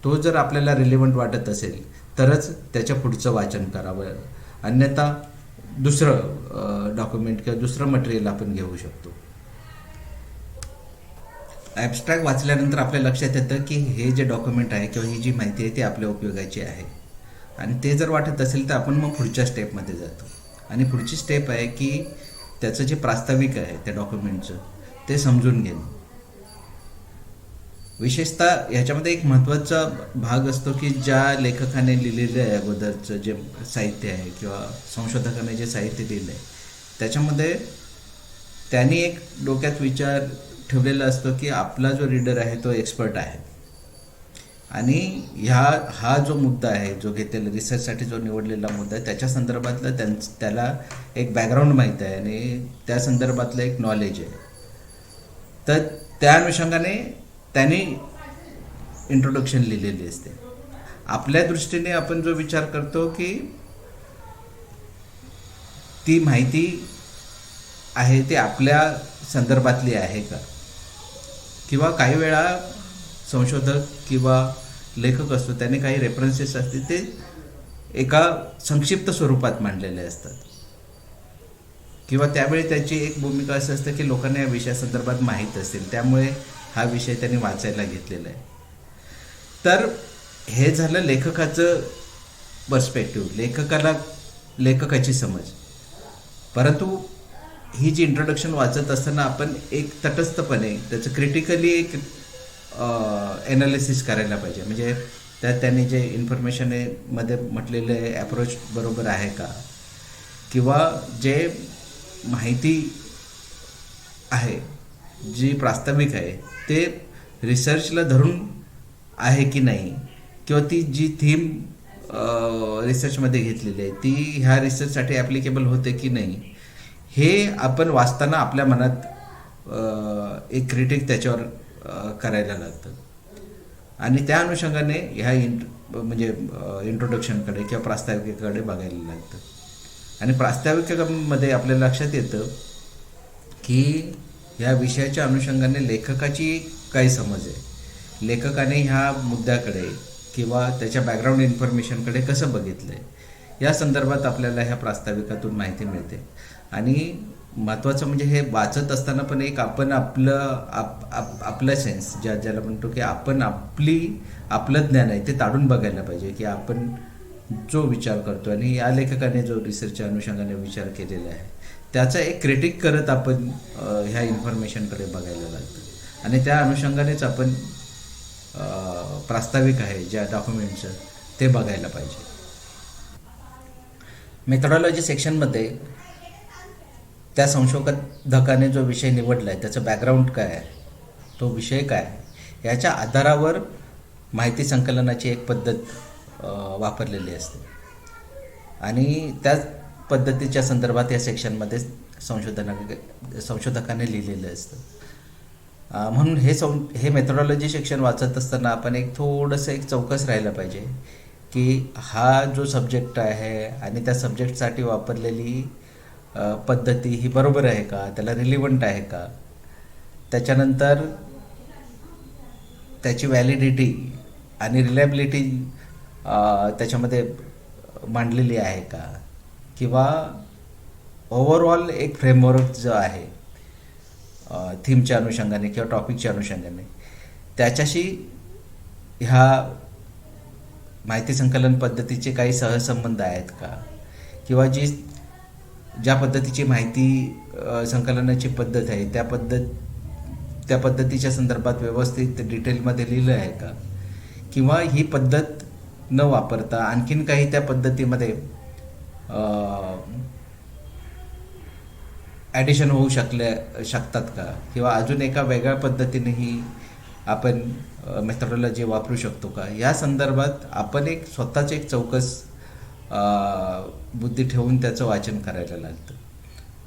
तो जर आपल्याला रिलेव्हंट वाटत असेल तरच त्याच्या पुढचं वाचन करावं, अन्यथा दुसरं डॉक्युमेंट किंवा दुसरं मटेरियल आपण घेऊ शकतो. ॲब्स्ट्रॅक्ट वाचल्यानंतर आपल्या लक्षात येतं की हे जे डॉक्युमेंट आहे किंवा ही जी माहिती आहे ती आपल्या उपयोगाची आहे आणि ते जर वाटत असेल तर आपण मग पुढच्या स्टेपमध्ये जातो. आणि पुढची स्टेप आहे की त्याचं जे प्रास्ताविक आहे त्या डॉक्युमेंटचं ते समजून घेणं. विशेषतः ह्याच्यामध्ये एक महत्त्वाचा भाग असतो की ज्या लेखकाने लिहिलेलं आहे अगोदरचं जे साहित्य आहे किंवा संशोधकाने जे साहित्य लिहिलं आहे त्याच्यामध्ये त्यांनी एक डोक्यात विचार ठेवलेला असतो की आपला जो रीडर आहे तो एक्सपर्ट आहे आणि हा जो मुद्दा आहे जो घेतलेला रिसर्चसाठी जो निवडलेला मुद्दा आहे त्याच्या संदर्भातला त्याला एक बॅकग्राऊंड माहीत आहे आणि त्या संदर्भातलं एक नॉलेज आहे. तर त्या अनुषंगाने त्यांनी इंट्रोडक्शन लिहिलेली असते. आपल्या दृष्टीने आपण जो विचार करतो की ती माहिती आहे ती आपल्या संदर्भातली आहे का, किंवा काही वेळा संशोधक किंवा लेखक असतो त्याने काही रेफरन्सेस असतील ते एका संक्षिप्त स्वरूपात मांडलेले असतात किंवा त्यावेळी त्याची एक भूमिका असं असतं की लोकांना या विषयासंदर्भात माहीत असेल, त्यामुळे हा विषय त्यांनी वाचायला घेतलेला आहे. तर हे झालं लेखकाचं पर्स्पेक्टिव्ह, लेखकाची समज. परंतु ही जी इंट्रोडक्शन वाचत असताना आपण एक तटस्थपणे त्याचं क्रिटिकली एक एनालिसिस करायला पाहिजे. म्हणजे त्यात त्यांनी जे इन्फॉर्मेशन मध्ये म्हटलेले अप्रोच बरोबर आहे का, किंवा जे माहिती आहे जी प्रास्ताविक आहे ते रिसर्चला धरून आहे की नाही, किंवा ती जी थीम रिसर्चमध्ये घेतलेली आहे ती ह्या रिसर्चसाठी ॲप्लिकेबल होते की नाही, हे आपण वाचताना आपल्या मनात एक क्रिटिक त्याच्यावर करायला लागतं. आणि त्या अनुषंगाने ह्या म्हणजे इंट्रोडक्शनकडे किंवा प्रास्ताविकेकडे बघायला लागतं. आणि प्रास्ताविकेमध्ये आपल्या लक्षात येतं की ह्या विषयाच्या अनुषंगाने लेखकाची काय समज आहे, लेखकाने ह्या मुद्द्याकडे किंवा त्याच्या बॅकग्राऊंड इन्फॉर्मेशनकडे कसं बघितलं आहे, या संदर्भात आपल्याला ह्या प्रास्ताविकातून माहिती मिळते. आणि महत्त्वाचं म्हणजे हे वाचत असताना पण एक आपण आपलं सेन्स ज्याला म्हणतो की आपण आपलं ज्ञान आहे ते ताडून बघायला पाहिजे, की आपण जो विचार करतो आणि या लेखकाने जो रिसर्चच्या अनुषंगाने विचार केलेला आहे त्याचा एक क्रिटिक करत आपण ह्या इन्फॉर्मेशनकडे बघायला लागतं. आणि त्या अनुषंगानेच आपण प्रास्ताविक आहे ज्या डॉक्युमेंटचं ते बघायला पाहिजे. मेथोडॉलॉजी सेक्शनमध्ये त्या संशोधकाने जो विषय निवडला आहे त्याचं बॅकग्राऊंड काय आहे, तो विषय काय आहे, याच्या आधारावर माहिती संकलनाची एक पद्धत वापरलेली असते. आणि त्याच पद्धतीच्या संदर्भात या सेक्शनमध्ये संशोधकाने लिहिलेलं असतं. म्हणून हे मेथोडॉलॉजी सेक्शन वाचत असताना आपण एक थोडंसं एक चौकस राहायला पाहिजे की हा जो सब्जेक्ट आहे आणि त्या सब्जेक्टसाठी वापरलेली पद्धती ही बरोबर आहे का, त्याला रिलिव्हंट आहे का, त्याच्यानंतर त्याची व्हॅलिडिटी आणि रिलायबिलिटी त्याच्यामध्ये मांडलेली आहे का, किंवा ओव्हरऑल एक फ्रेमवर्क जो आहे थीमच्या अनुषंगाने किंवा टॉपिकच्या अनुषंगाने त्याच्याशी ह्या माहिती संकलन पद्धतीचे काही सहसंबंध आहेत का, किंवा ज्या पद्धतीची माहिती संकलनाची पद्धत आहे त्या पद्धतीच्या संदर्भात व्यवस्थित डिटेलमध्ये लिहिलं आहे का, किंवा ही पद्धत न वापरता आणखीन काही त्या पद्धतीमध्ये ॲडिशन होऊ शकतात का, किंवा अजून एका वेगळ्या पद्धतीनेही आपण मेथोडॉलॉजी वापरू शकतो का, या संदर्भात आपण एक स्वतःच एक चौकस बुद्धी ठेवून त्याचं वाचन करायला लागतं.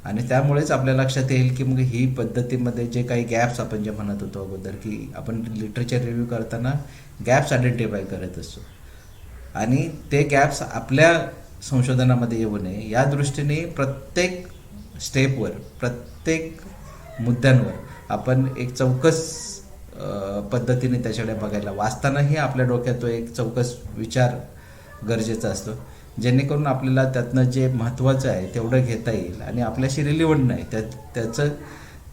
आणि त्यामुळेच आपल्या लक्षात येईल की मग ही पद्धतीमध्ये जे काही गॅप्स आपण जे म्हणत होतो अगोदर, की आपण लिटरेचर रिव्ह्यू करताना गॅप्स आयडेंटिफाय करत असतो आणि ते गॅप्स आपल्या संशोधनामध्ये येऊ नये या दृष्टीने प्रत्येक स्टेपवर, प्रत्येक मुद्द्यांवर आपण एक चौकस पद्धतीने त्याच्याकडे बघायला, वाचतानाही आपल्या डोक्यात तो एक चौकस विचार गरजेचा असतो, जेणेकरून आपल्याला त्यातनं जे महत्त्वाचं आहे तेवढं घेता येईल आणि आपल्याशी रिलिव्हंट नाही त्याचं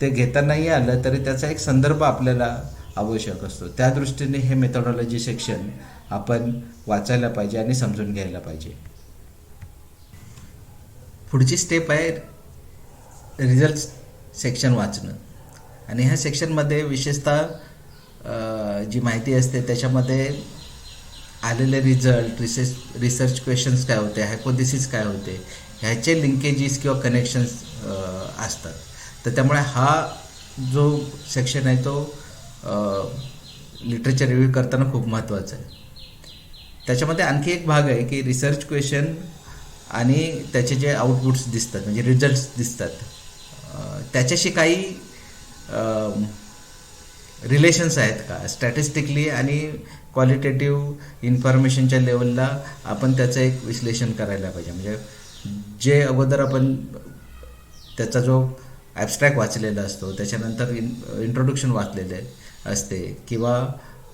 ते घेता नाही आलं तरी त्याचा एक संदर्भ आपल्याला आवश्यक असतो. त्या दृष्टीने हे मेथोडॉलॉजी सेक्शन आपण वाचायला पाहिजे आणि समजून घ्यायला पाहिजे. पुढची स्टेप आहे रिझल्ट सेक्शन वाचणं. आणि ह्या सेक्शनमध्ये विशेषतः जी माहिती असते त्याच्यामध्ये आलेले रिझल्ट, रिसर्च क्वेश्चन्स काय होते, हायपोथेसिस काय होते, ह्याचे लिंकेजेस किंवा कनेक्शन्स असतात. तर त्यामुळे हा जो सेक्शन आहे तो लिटरेचर रिव्ह्यू करताना खूप महत्त्वाचा आहे. त्याच्यामध्ये आणखी एक भाग आहे की रिसर्च क्वेश्चन आणि त्याचे जे आउटपुट्स दिसतात म्हणजे रिझल्ट्स दिसतात त्याच्याशी काही रिलेशन्स आहेत का, स्टॅटिस्टिकली आणि क्वालिटेटिव्ह इन्फॉर्मेशनच्या लेवलला आपण त्याचं एक विश्लेषण करायला पाहिजे. म्हणजे जे अगोदर आपण त्याचा जो ॲबस्ट्रॅक्ट वाचलेला असतो त्याच्यानंतर इंट्रोडक्शन वाचलेले असते किंवा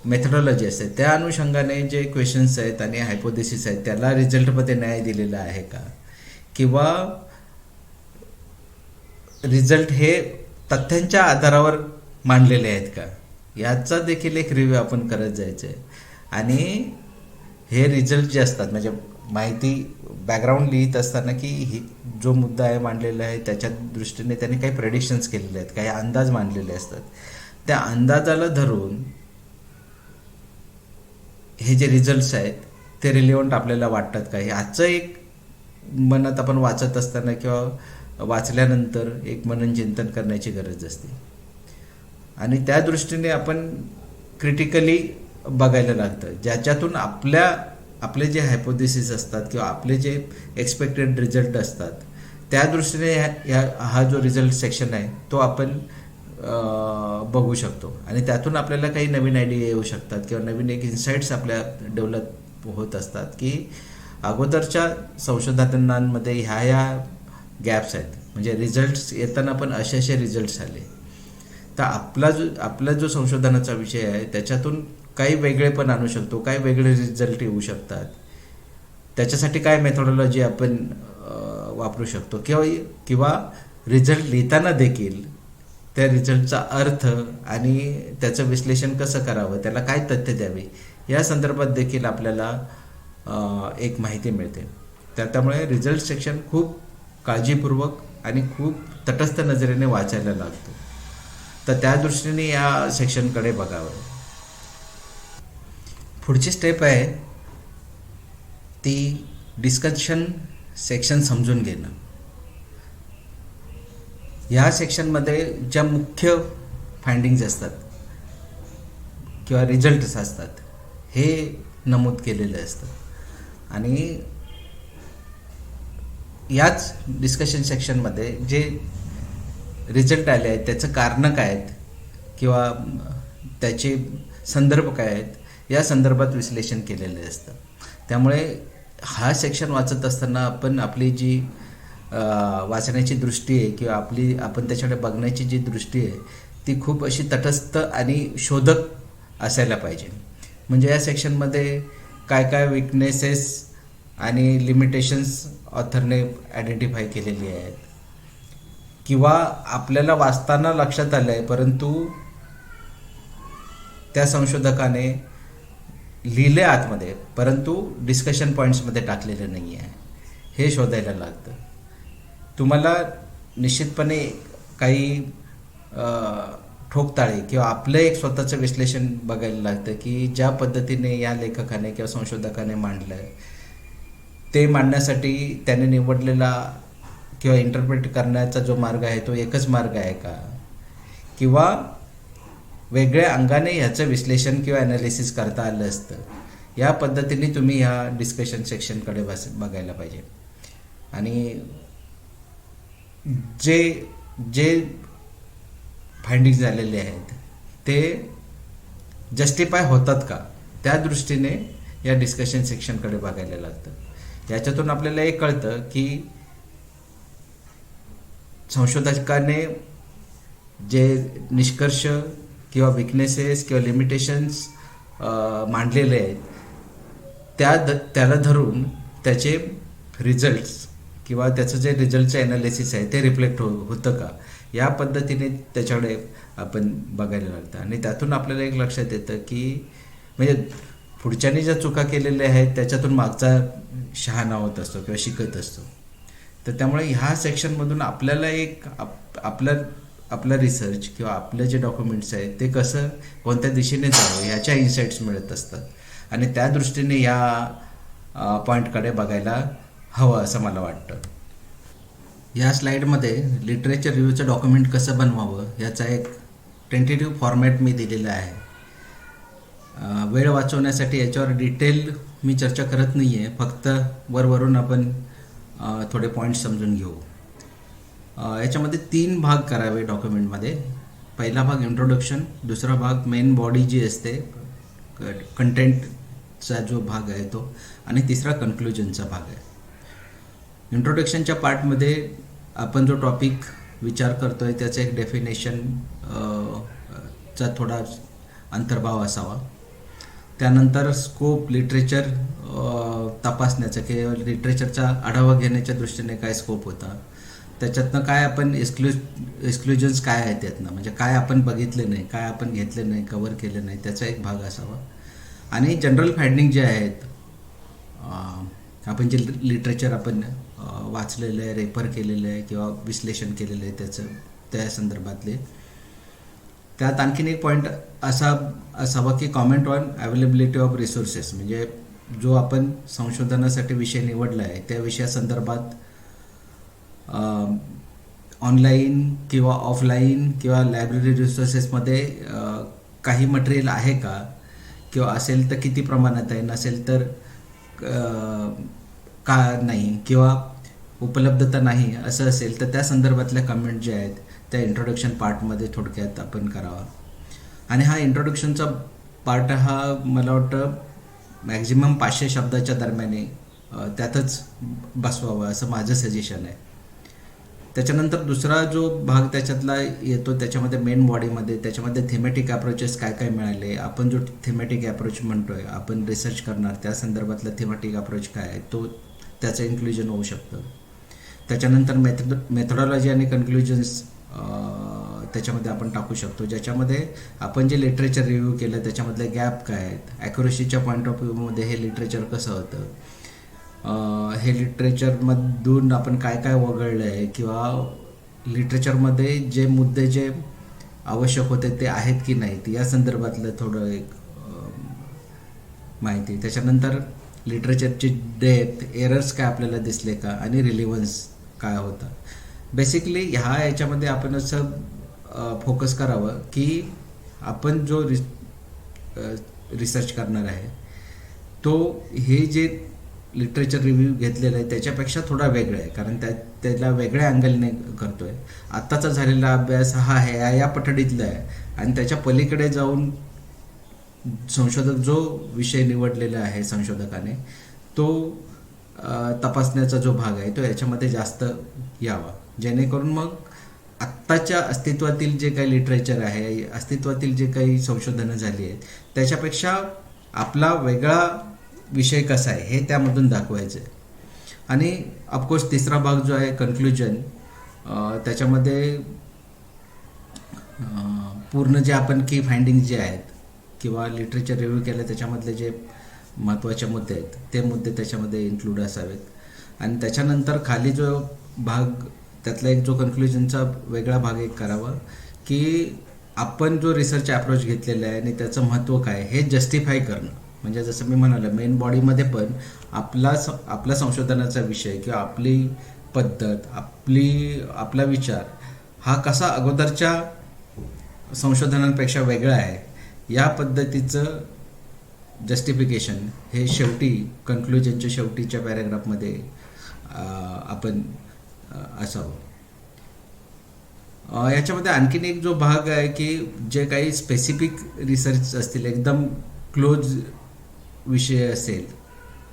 मेथोडॉलॉजी असते, त्या अनुषंगाने जे क्वेश्चन्स आहेत आणि हायपोथेसिस आहेत त्याला रिझल्टमध्ये न्याय दिलेला आहे का, किंवा रिझल्ट हे तथ्यांच्या आधारावर मांडलेले आहेत का, याचा देखील एक रिव्ह्यू आपण करत जायचं आहे. आणि हे रिझल्ट जे असतात म्हणजे माहिती बॅकग्राऊंड लिहित असताना की जो मुद्दा आहे मांडलेला आहे त्याच्या दृष्टीने त्यांनी काही प्रेडिक्शन्स केलेले आहेत, काही अंदाज मांडलेले असतात. त्या अंदाजाला धरून हे जे रिझल्ट्स आहेत ते रिलेव्हंट आपल्याला वाटतात का, हे आजचं एक मनात आपण वाचत असताना किंवा वाचल्यानंतर एक मनन चिंतन करण्याची गरज असते. आणि त्या दृष्टीने आपण क्रिटिकली बघायला लागतं, ज्याच्यातून आपले जे हायपोथेसिस असतात किंवा आपले जे एक्सपेक्टेड रिझल्ट असतात त्या दृष्टीने हा जो रिझल्ट सेक्शन आहे तो आपण बघू शकतो. आणि त्यातून आपल्याला काही नवीन आयडिया येऊ शकतात किंवा नवीन एक इन्साइट्स आपल्या डेव्हलप होत असतात की अगोदरच्या संशोधनांमध्ये ह्या गॅप्स आहेत, म्हणजे रिझल्ट्स येताना पण असे रिझल्ट्स आले. तर आपला जो संशोधनाचा विषय आहे त्याच्यातून काही वेगळेपण आणू शकतो, काही वेगळे रिझल्ट येऊ शकतात. त्याच्यासाठी काय मेथोडॉलॉजी आपण वापरू शकतो किंवा रिझल्ट लिहिताना देखील त्या रिझल्टचा अर्थ आणि त्याचं विश्लेषण कसं करावं, त्याला काय तथ्य द्यावे, या संदर्भात देखील आपल्याला एक माहिती मिळते. त्यामुळे रिझल्ट सेक्शन खूप काळजीपूर्वक आणि खूप तटस्थ नजरेने वाचायला लागतो. तर त्या दृष्टीने या सेक्शनकडे बघावं. पुढची स्टेप आहे ती डिस्कशन सेक्शन समजून घेणं. या सेक्शनमध्ये ज्या मुख्य फाइंडिंग्ज असतात किंवा रिझल्ट्स असतात हे नमूद केलेले असतं. आणि याच डिस्कशन सेक्शनमध्ये जे रिझल्ट आले आहेत त्याचं कारणं काय आहेत किंवा त्याचे संदर्भ काय आहेत या संदर्भात विश्लेषण केलेले असतं. त्यामुळे हा सेक्शन वाचत असताना आपण आपली जी वाचण्याची दृष्टी आहे किंवा आपण त्याच्याकडे बघण्याची जी दृष्टी आहे ती खूप अशी तटस्थ आणि शोधक असायला पाहिजे. म्हणजे या सेक्शनमध्ये काय काय विकनेसेस आणि लिमिटेशन्स ऑथरने आयडेंटिफाय केलेली आहेत किंवा आपल्याला वाचताना लक्षात आलं आहे परंतु त्या संशोधकाने लिहिले आतमध्ये परंतु डिस्कशन पॉईंट्समध्ये टाकलेलं नाही आहे, हे शोधायला लागतं. तुम्हाला निश्चितपणे काही ठोकताळे किंवा आपलं एक स्वतःचं विश्लेषण बघायला लागतं की ज्या पद्धतीने या लेखकाने किंवा संशोधकाने मांडलं आहे ते मांडण्यासाठी त्याने निवडलेला किंवा इंटरप्रेट करण्याचा जो मार्ग आहे तो एकच मार्ग आहे का, किंवा वेगळ्या अंगाने ह्याचं विश्लेषण किंवा ॲनालिसिस करता आलं असतं. या पद्धतीने तुम्ही ह्या डिस्कशन सेक्शनकडे बघायला पाहिजे. आणि जे फाइंडिंग झालेले आहेत ते जस्टिफाय होतात का त्या दृष्टीने या डिस्कशन सेक्शनकडे बघायला लागतं. याच्यातून आपल्याला एक कळतं की संशोधकाने जे निष्कर्ष किंवा विकनेसेस किंवा लिमिटेशन्स मांडलेले आहेत त्याला धरून त्याचे रिझल्ट्स किंवा त्याचं जे रिझल्टचं ॲनालिसिस आहे ते रिफ्लेक्ट होतं का, या पद्धतीने त्याच्याकडे आपण बघायला लागतं. आणि त्यातून आपल्याला एक लक्षात येतं की म्हणजे पुढच्यानी ज्या चुका केलेल्या आहेत त्याच्यातून मागचा शहाणा होत असतो किंवा शिकत असतो. तर त्यामुळे ह्या सेक्शनमधून आपल्याला एक आपला रिसर्च किंवा आपले जे डॉक्युमेंट्स आहेत ते कसं कोणत्या दिशेने जावं ह्याच्या इन्साइट्स मिळत असतात. आणि त्या दृष्टीने या पॉईंटकडे बघायला हवं असं मला वाटतं. या स्लाईडमध्ये लिटरेचर रिव्ह्यूचं डॉक्युमेंट कसं बनवावं याचा एक टेंटेटिव्ह फॉर्मॅट मी दिलेला आहे. वेळ वाचवण्यासाठी याच्यावर डिटेल मी चर्चा करत नाही आहे, फक्त वरवरून आपण थोडे पॉईंट्स समजून घेऊ. याच्यामध्ये 3 भाग करावे डॉक्युमेंटमध्ये. पहिला भाग इंट्रोडक्शन, दुसरा भाग मेन बॉडी जी असते कंटेंटचा जो भाग आहे तो, आणि तिसरा कन्क्लुजनचा भाग आहे. इंट्रोडक्शनच्या पार्टमध्ये आपण जो टॉपिक विचार करतोय त्याचं एक डेफिनेशन चा थोडा अंतर्भाव असावा. त्यानंतर स्कोप, लिटरेचर तपासण्याचा किंवा लिटरेचरचा आढावा घेण्याच्या दृष्टीने काय स्कोप होता. त्याच्यातनं काय आपण एक्सक्लुजन्स काय आहेत त्यातनं, म्हणजे काय आपण बघितले नाही, काय आपण घेतलं नाही, कव्हर केलं नाही, त्याचा एक भाग असावा. आणि जनरल फाइंडिंग जे आहेत, आपण जे लिटरेचर आपण वाचलेलं आहे, रेफर केलेलं आहे किंवा विश्लेषण केलेलं आहे त्याचं, त्या संदर्भातले. त्यात आणखीन एक पॉईंट असावा की comment on availability of resources, म्हणजे जो आपण संशोधनासाठी विषय निवडला आहे त्या विषयासंदर्भात ऑनलाईन किंवा ऑफलाईन किंवा लायब्ररी रिसोर्सेसमध्ये काही मटेरियल आहे का, किंवा असेल तर किती प्रमाणात आहे, नसेल तर का नाही, किंवा उपलब्धता नाही असं असेल तर त्या संदर्भातल्या कमेंट जे आहेत त्या इंट्रोडक्शन पार्टमध्ये थोडक्यात आपण करावा. आणि हा इंट्रोडक्शनचा पार्ट हा मला वाटतं मॅक्झिमम 500 शब्दाच्या दरम्याने त्यातच बसवावा असं माझं सजेशन आहे. त्याच्यानंतर दुसरा जो भाग त्याच्यातला येतो त्याच्यामध्ये मेन बॉडीमध्ये त्याच्यामध्ये थेमॅटिक अप्रोचेस काय काय मिळाले, आपण जो थेमॅटिक अप्रोच म्हणतोय, आपण रिसर्च करणार त्या संदर्भातला थेमॅटिक अप्रोच काय आहे तो त्याचं इन्क्लुजन होऊ शकतं. त्याच्यानंतर मेथडॉलॉजी आणि कन्क्लुजन्स त्याच्यामध्ये आपण टाकू शकतो, ज्याच्यामध्ये आपण जे लिटरेचर रिव्ह्यू केलं त्याच्यामधले गॅप काय आहेत, ॲक्युरसीच्या पॉईंट ऑफ व्ह्यूमध्ये हे लिटरेचर कसं होतं, हे लिटरेचरमधून आपण काय काय वगळलं आहे, किंवा लिटरेचरमध्ये जे मुद्दे जे आवश्यक होते ते आहेत की नाहीत या संदर्भातलं थोडं एक माहिती. त्याच्यानंतर लिटरेचरची डेप्थ, एरर्स काय आपल्याला दिसले का, आणि रिलिव्हन्स काय होता. बेसिकली याच्यामध्ये आपण असं फोकस करावं की आपण जो रिसर्च करणार आहे तो हे जे लिटरेचर रिव्ह्यू घेतलेलं आहे त्याच्यापेक्षा थोडा वेगळा आहे, कारण त्याला वेगळ्या अँगलने करतोय. आत्ताचा झालेला अभ्यास हा आहे या पठडीतला आहे, आणि त्याच्या पलीकडे जाऊन संशोधक जो विषय निवडलेला आहे संशोधकाने तो तपासण्याचा जो भाग आहे तो याच्यामध्ये जास्त यावा, जेणेकरून मग आत्ताच्या अस्तित्वातील जे काही लिटरेचर आहे, अस्तित्वातील जे काही संशोधनं झाली आहेत त्याच्यापेक्षा आपला वेगळा विषय कसा आहे हे त्यामधून दाखवायचं आहे. आणि ऑफकोर्स तिसरा भाग जो आहे कन्क्लुजन, त्याच्यामध्ये पूर्ण जे आपण की फाइंडिंग जे आहेत किंवा लिटरेचर रिव्ह्यू केलं त्याच्यामधले जे महत्त्वाचे मुद्दे आहेत ते मुद्दे त्याच्यामध्ये इन्क्लूड असावेत. आणि त्याच्यानंतर खाली जो भाग त्यातला एक जो कन्क्लुजनचा वेगळा भाग एक करावा की आपण जो रिसर्च अप्रोच घेतलेला आहे आणि त्याचं महत्त्व काय हे जस्टिफाय करणं. म्हणजे जसं मी म्हणालं मेन बॉडीमध्ये पण आपला संशोधनाचा विषय किंवा आपली पद्धत, आपला विचार हा कसा अगोदरच्या संशोधनांपेक्षा वेगळा आहे या पद्धतीचं जस्टिफिकेशन हे शेवटी कन्क्लुजनच्या शेवटीच्या पॅरेग्राफमध्ये आपण असावं. याच्यामध्ये आणखीन एक जो भाग आहे की जे काही स्पेसिफिक रिसर्च असतील, एकदम क्लोज विषय असेल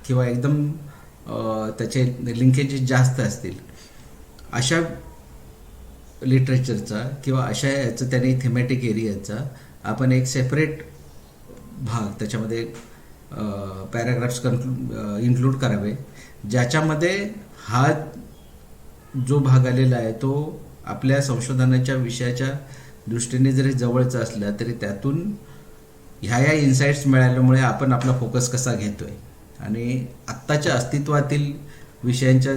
किंवा एकदम त्याचे लिंकेजेस जास्त असतील अशा लिटरेचरचा किंवा अशा याचं त्याने थेमॅटिक एरियाचा आपण एक सेपरेट भाग त्याच्यामध्ये पॅराग्राफ्स इन्क्लूड करावे, ज्याच्यामध्ये हा जो भाग आलेला आहे तो आपल्या संशोधनाच्या विषयाच्या दृष्टीने जरी जवळचा असला तरी त्यातून ह्या इन्साइट्स मिळाल्यामुळे आपण आपला फोकस कसा घेतोय आणि आत्ताच्या अस्तित्वातील विषयांच्या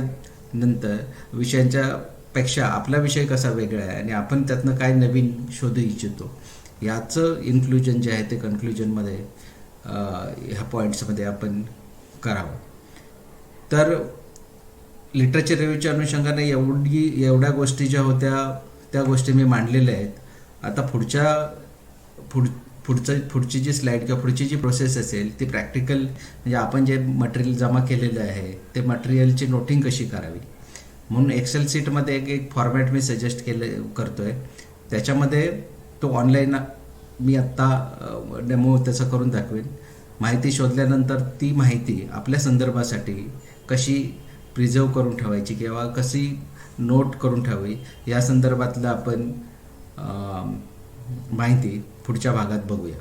पेक्षा आपला विषय कसा वेगळा आहे आणि आपण त्यातनं काय नवीन शोधू इच्छितो याचं इन्क्लुजन जे आहे ते कन्क्लुजनमध्ये ह्या पॉईंट्समध्ये आपण करावं. तर लिटरेचर रिव्ह्यूच्या अनुषंगाने एवढ्या गोष्टी ज्या होत्या त्या गोष्टी मी मांडलेल्या आहेत. आता पुढची जी स्लाईड किंवा पुढची जी प्रोसेस असेल ती प्रॅक्टिकल, म्हणजे आपण जे मटेरियल जमा केलेलं आहे ते मटेरियलची नोटिंग कशी करावी म्हणून एक्सेल शीटमध्ये एक फॉर्मॅट मी सजेस्ट करतोय. त्याच्यामध्ये तो ऑनलाईन मी आत्ता डेमो त्याचा करून दाखवेन. माहिती शोधल्यानंतर ती माहिती आपल्या संदर्भासाठी कशी प्रिझर्व करून ठेवायची किंवा कशी नोट करून ठेवावी या संदर्भातलं आपण माहिती पुढच्या भागात बघूया.